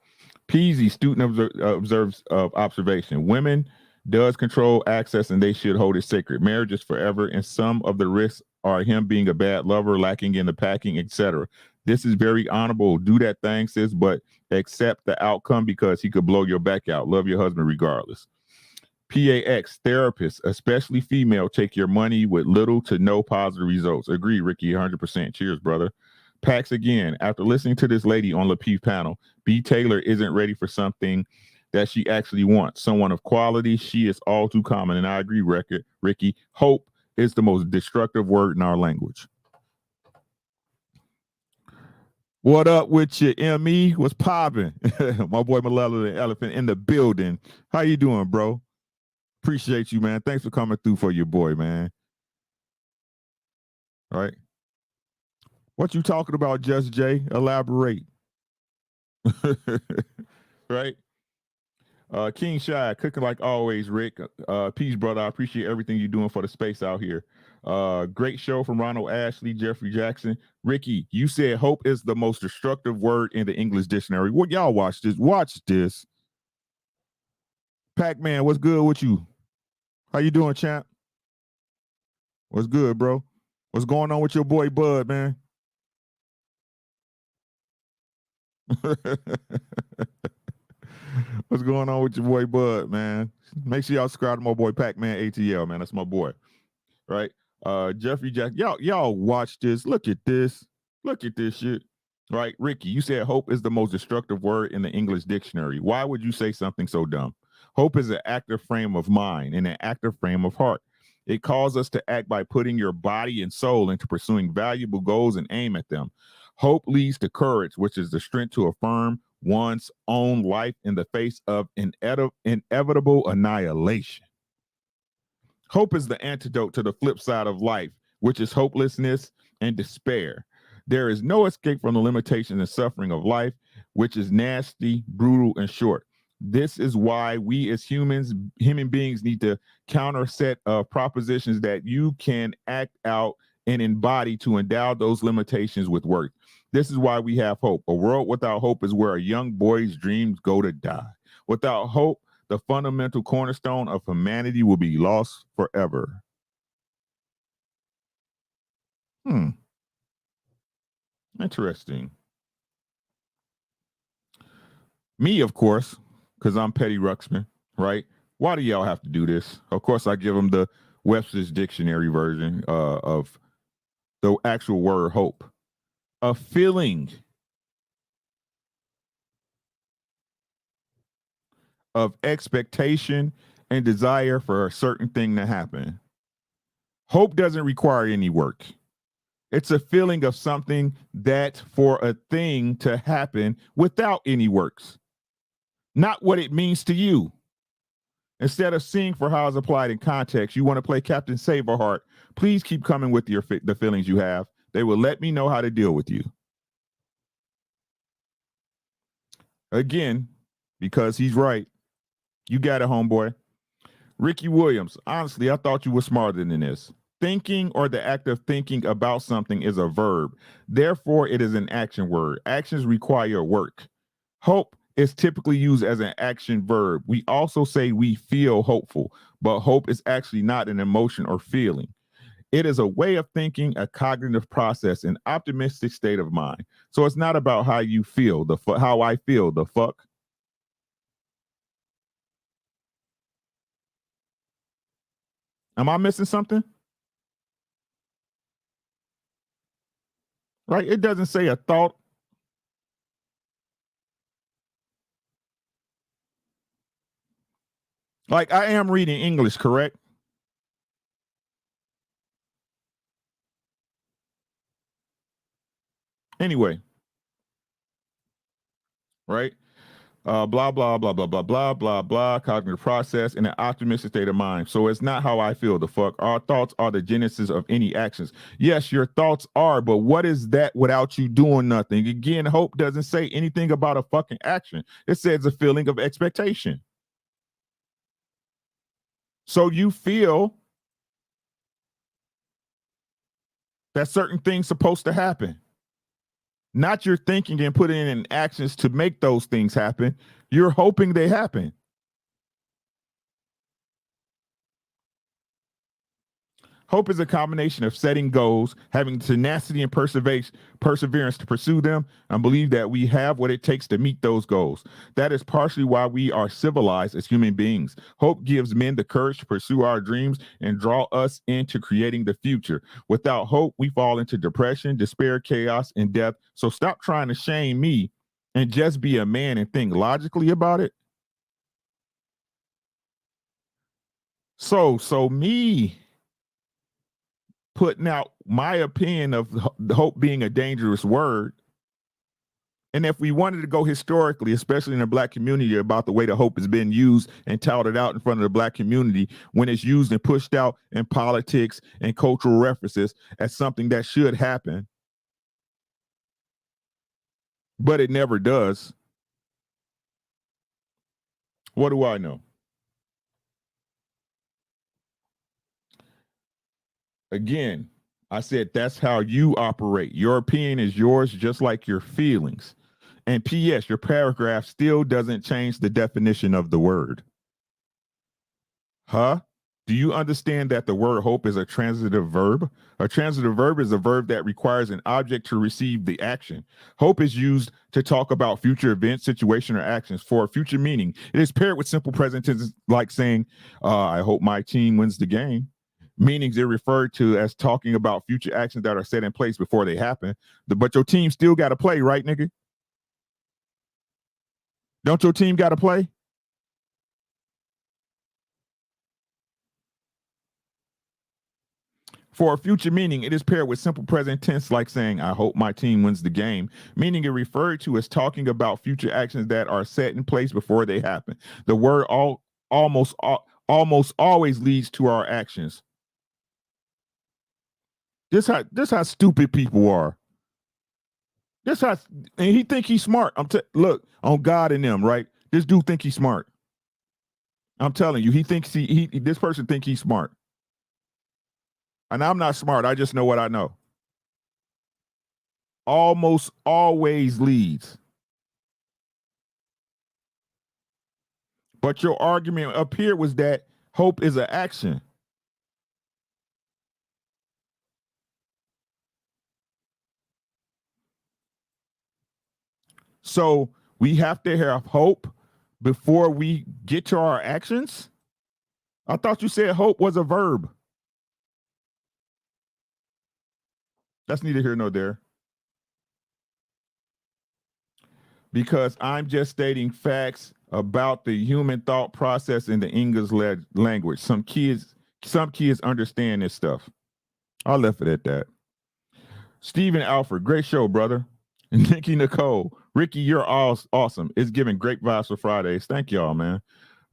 [SPEAKER 1] Peasy, student observes of observation. Women does control access and they should hold it sacred. Marriage is forever, and some of the risks are him being a bad lover, lacking in the packing, etc. This is very honorable. Do that thing, sis, but accept the outcome because he could blow your back out. Love your husband regardless. PAX, therapists, especially female, take your money with little to no positive results. Agree, Ricky, 100%. Cheers, brother. Pax again, after listening to this lady on Lapeef panel, B. Taylor isn't ready for something that she actually wants. Someone of quality, she is all too common. And I agree, Ricky. Hope is the most destructive word in our language. What up with you, ME? What's popping? My boy Malala the Elephant in the building. How you doing, bro? Appreciate you, man. Thanks for coming through for your boy, man. All right. What you talking about, Just Jay? Elaborate. Right? King Shy, cooking like always, Rick. Peace, brother. I appreciate everything you're doing for the space out here. Great show from Ronald Ashley, Jeffrey Jackson. Ricky, you said hope is the most destructive word in the English dictionary. What y'all watch this? Watch this. Pac-Man, what's good with you? How you doing, champ? What's good, bro? What's going on with your boy Bud, man? What's going on with your boy Bud, man? Make sure y'all subscribe to my boy Pac-Man ATL, man. That's my boy. Right? Jeffrey Jack, y'all watch this. Look at this. Look at this shit. Right? Ricky, you said hope is the most destructive word in the English dictionary. Why would you say something so dumb? Hope is an active frame of mind and an active frame of heart. It calls us to act by putting your body and soul into pursuing valuable goals and aim at them. Hope leads to courage, which is the strength to affirm one's own life in the face of inevitable annihilation. Hope is the antidote to the flip side of life, which is hopelessness and despair. There is no escape from the limitations and suffering of life, which is nasty, brutal, and short. This is why we as human beings need to counter set of propositions that you can act out and embody to endow those limitations with worth. This is why we have hope. A world without hope is where a young boy's dreams go to die. Without hope, the fundamental cornerstone of humanity will be lost forever. Interesting. Me, of course, because I'm Petty Ruxpin, right? Why do y'all have to do this? Of course, I give them the Webster's Dictionary version of the actual word hope. A feeling of expectation and desire for a certain thing to happen. Hope doesn't require any work. It's a feeling of something that for a thing to happen without any works, not what it means to you. Instead of seeing for how it's applied in context, you want to play Captain Saberheart. Please keep coming with the feelings you have. They will let me know how to deal with you. Again, because he's right. You got it, homeboy. Ricky Williams, honestly, I thought you were smarter than this. Thinking or the act of thinking about something is a verb. Therefore, it is an action word. Actions require work. Hope is typically used as an action verb. We also say we feel hopeful, but hope is actually not an emotion or feeling. It is a way of thinking, a cognitive process, an optimistic state of mind. So it's not about how you feel, how I feel, the fuck. Am I missing something? Right? It doesn't say a thought. Like, I am reading English, correct? Anyway, right? Blah, blah, blah, blah, blah, blah, blah, blah, cognitive process, and an optimistic state of mind. So it's not how I feel, the fuck. Our thoughts are the genesis of any actions. Yes, your thoughts are, but what is that without you doing nothing? Again, hope doesn't say anything about a fucking action. It says a feeling of expectation. So you feel that certain things supposed to happen. Not you're thinking and putting in actions to make those things happen. You're hoping they happen. Hope is a combination of setting goals, having tenacity and perseverance to pursue them, and believe that we have what it takes to meet those goals. That is partially why we are civilized as human beings. Hope gives men the courage to pursue our dreams and draw us into creating the future. Without hope, we fall into depression, despair, chaos, and death. So stop trying to shame me and just be a man and think logically about it. So me putting out my opinion of hope being a dangerous word. And if we wanted to go historically, especially in the Black community, about the way the hope has been used and touted out in front of the Black community when it's used and pushed out in politics and cultural references as something that should happen, but it never does. What do I know? Again, I said that's how you operate. Your opinion is yours, just like your feelings. And P.S., your paragraph still doesn't change the definition of the word. Huh? Do you understand that the word hope is a transitive verb? A transitive verb is a verb that requires an object to receive the action. Hope is used to talk about future events, situation, or actions for a future meaning. It is paired with simple present tense like saying, I hope my team wins the game. Meanings are referred to as talking about future actions that are set in place before they happen. But your team still got to play, right, nigga? Don't your team got to play? For a future meaning, it is paired with simple present tense like saying, I hope my team wins the game, meaning it referred to as talking about future actions that are set in place before they happen. The word almost always leads to our actions. This how stupid people are. This how, and he think he's smart. Look, on God and them, right? This dude think he's smart. I'm telling you, he thinks this person think he's smart. And I'm not smart. I just know what I know. Almost always leads. But your argument up here was that hope is an action. So we have to have hope before we get to our actions? I thought you said hope was a verb. That's neither here nor there. Because I'm just stating facts about the human thought process in the English language. Some kids understand this stuff. I left it at that. Stephen Alfred, great show, brother. Nikki Nicole, Ricky, you're awesome. It's giving great vibes for Fridays. Thank y'all, man.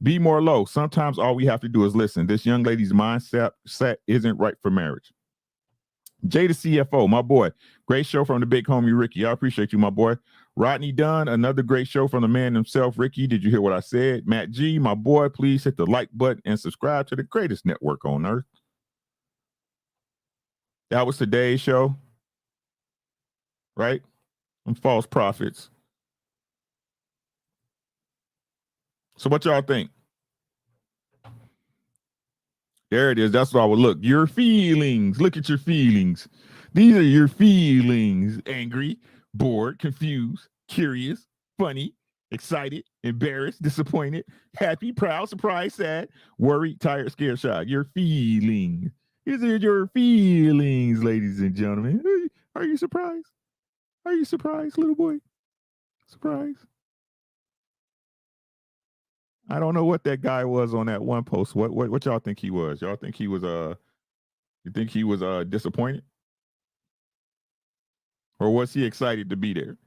[SPEAKER 1] Be more low. Sometimes all we have to do is listen. This young lady's mindset isn't right for marriage. Jay the CFO, my boy. Great show from the big homie Ricky. I appreciate you, my boy. Rodney Dunn, another great show from the man himself. Ricky, did you hear what I said? Matt G, my boy, please hit the like button and subscribe to the greatest network on earth. That was today's show, right? And false prophets. So what y'all think? There it is. That's what I would look. Your feelings. Look at your feelings. These are your feelings. Angry, bored, confused, curious, funny, excited, embarrassed, disappointed, happy, proud, surprised, sad, worried, tired, scared, shy. Your feelings. These are your feelings, ladies and gentlemen. Are you surprised? Are you surprised, little boy? Surprised? I don't know what that guy was on that one post. What y'all think he was? Y'all think he was you think he was disappointed? Or was he excited to be there?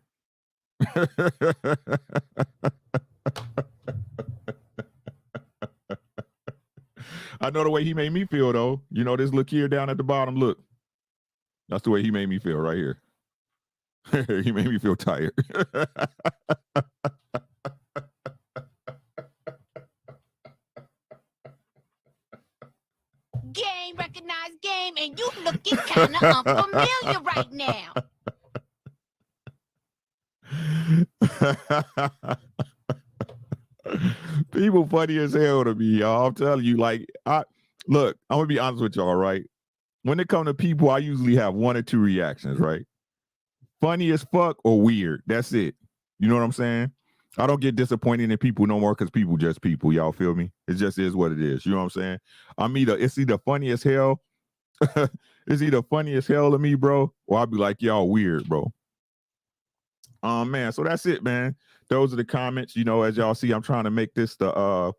[SPEAKER 1] I know the way he made me feel though. You know this look here down at the bottom, look. That's the way he made me feel right here. He made me feel tired.
[SPEAKER 4] Game, recognized game, and you looking kind of unfamiliar right now.
[SPEAKER 1] People funny as hell to me, y'all. I'm telling you, like, I'm gonna be honest with y'all, right? When it comes to people, I usually have one or two reactions, right? Funny as fuck or weird. That's it. You know what I'm saying? I don't get disappointed in people no more because people just people. Y'all feel me? It just is what it is. You know what I'm saying? It's either funny as hell. It's either funny as hell to me, bro, or I'll be like, y'all weird, bro. Man, so that's it, man. Those are the comments. You know, as y'all see, I'm trying to make this the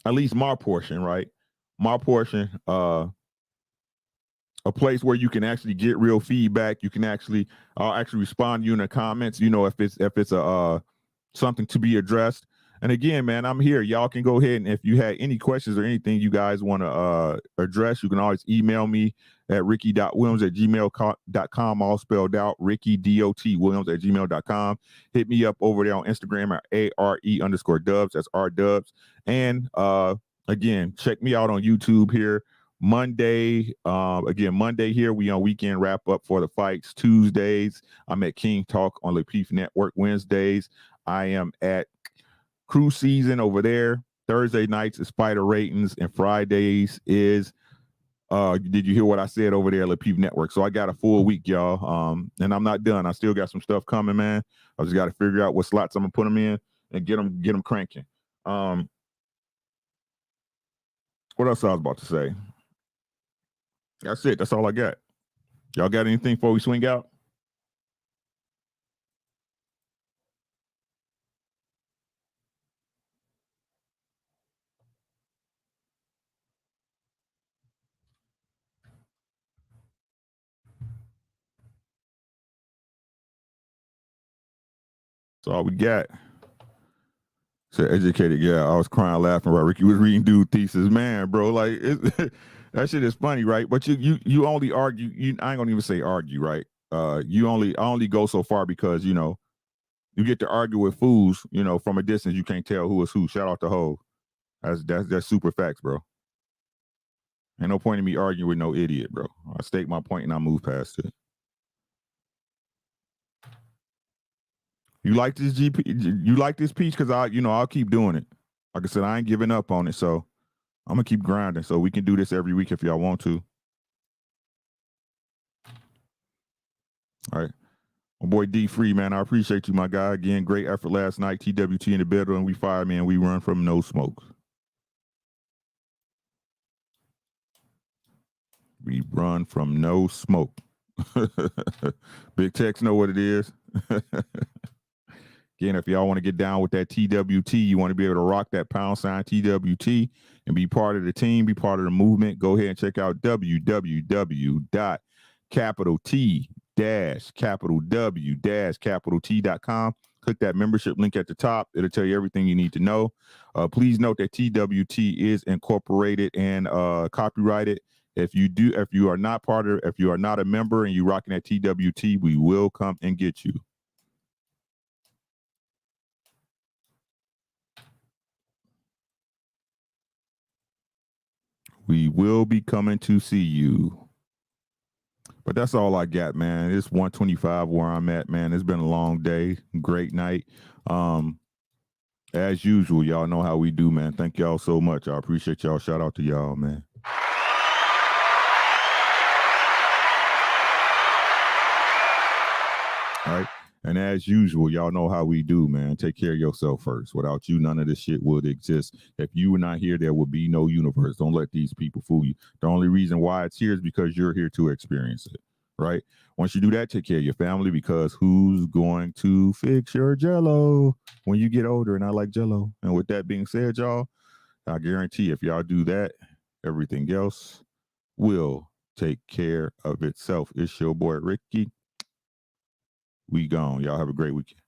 [SPEAKER 1] at least my portion, right? My portion, a place where you can actually get real feedback. You can I'll actually respond to you in the comments, you know, if it's a something to be addressed. And again, man, I'm here. Y'all can go ahead and if you had any questions or anything you guys want to address, you can always email me at ricky.williams@gmail.com, all spelled out, ricky.williams@gmail.com. Hit me up over there on Instagram at ARE_dubs. That's R-dubs. And again, check me out on YouTube here. Monday here we on weekend wrap up for the fights. Tuesdays I'm at King Talk on Lapeef Network. Wednesdays I am at Crew Season over there. Thursday nights is Fighter Ratings, and Fridays is did you hear what I said over there at Lapeef Network? So I got a full week, y'all. And I'm not done. I still got some stuff coming, man. I just got to figure out what slots I'm gonna put them in and get them cranking. What else I was about to say? That's it. That's all I got. Y'all got anything before we swing out? That's all we got. So educated, yeah. I was crying laughing while Ricky was reading dude thesis. Man, bro, like that shit is funny, right? But you only argue. I ain't gonna even say argue, right? I only go so far because you get to argue with fools. From a distance, you can't tell who is who. Shout out to Hov. That's super facts, bro. Ain't no point in me arguing with no idiot, bro. I state my point and I move past it. You like this GP? You like this piece? Because I'll keep doing it. Like I said, I ain't giving up on it, so I'm gonna keep grinding. So we can do this every week if y'all want to. All right, my boy D Free, man. I appreciate you, my guy. Again, great effort last night. TWT in the bedroom. We fire, man. We run from no smoke. We run from no smoke. Big Tex know what it is. Again, if y'all want to get down with that TWT, you want to be able to rock that # TWT and be part of the team, be part of the movement, go ahead and check out www.T-W-T.com. Click that membership link at the top. It'll tell you everything you need to know. Please note that TWT is incorporated and copyrighted. If you are not a member and you rocking at TWT, we will come and get you. We will be coming to see you. But that's all I got, man. It's 1:25 where I'm at, man. It's been a long day. Great night. As usual, y'all know how we do, man. Thank y'all so much. I appreciate y'all. Shout out to y'all, man. All right. And as usual, y'all know how we do, man. Take care of yourself first. Without you, none of this shit would exist. If you were not here, there would be no universe. Don't let these people fool you. The only reason why it's here is because you're here to experience it, right? Once you do that, take care of your family, because who's going to fix your jello when you get older? And I like jello. And with that being said, y'all, I guarantee if y'all do that, everything else will take care of itself. It's your boy, Ricky. We gone. Y'all have a great weekend.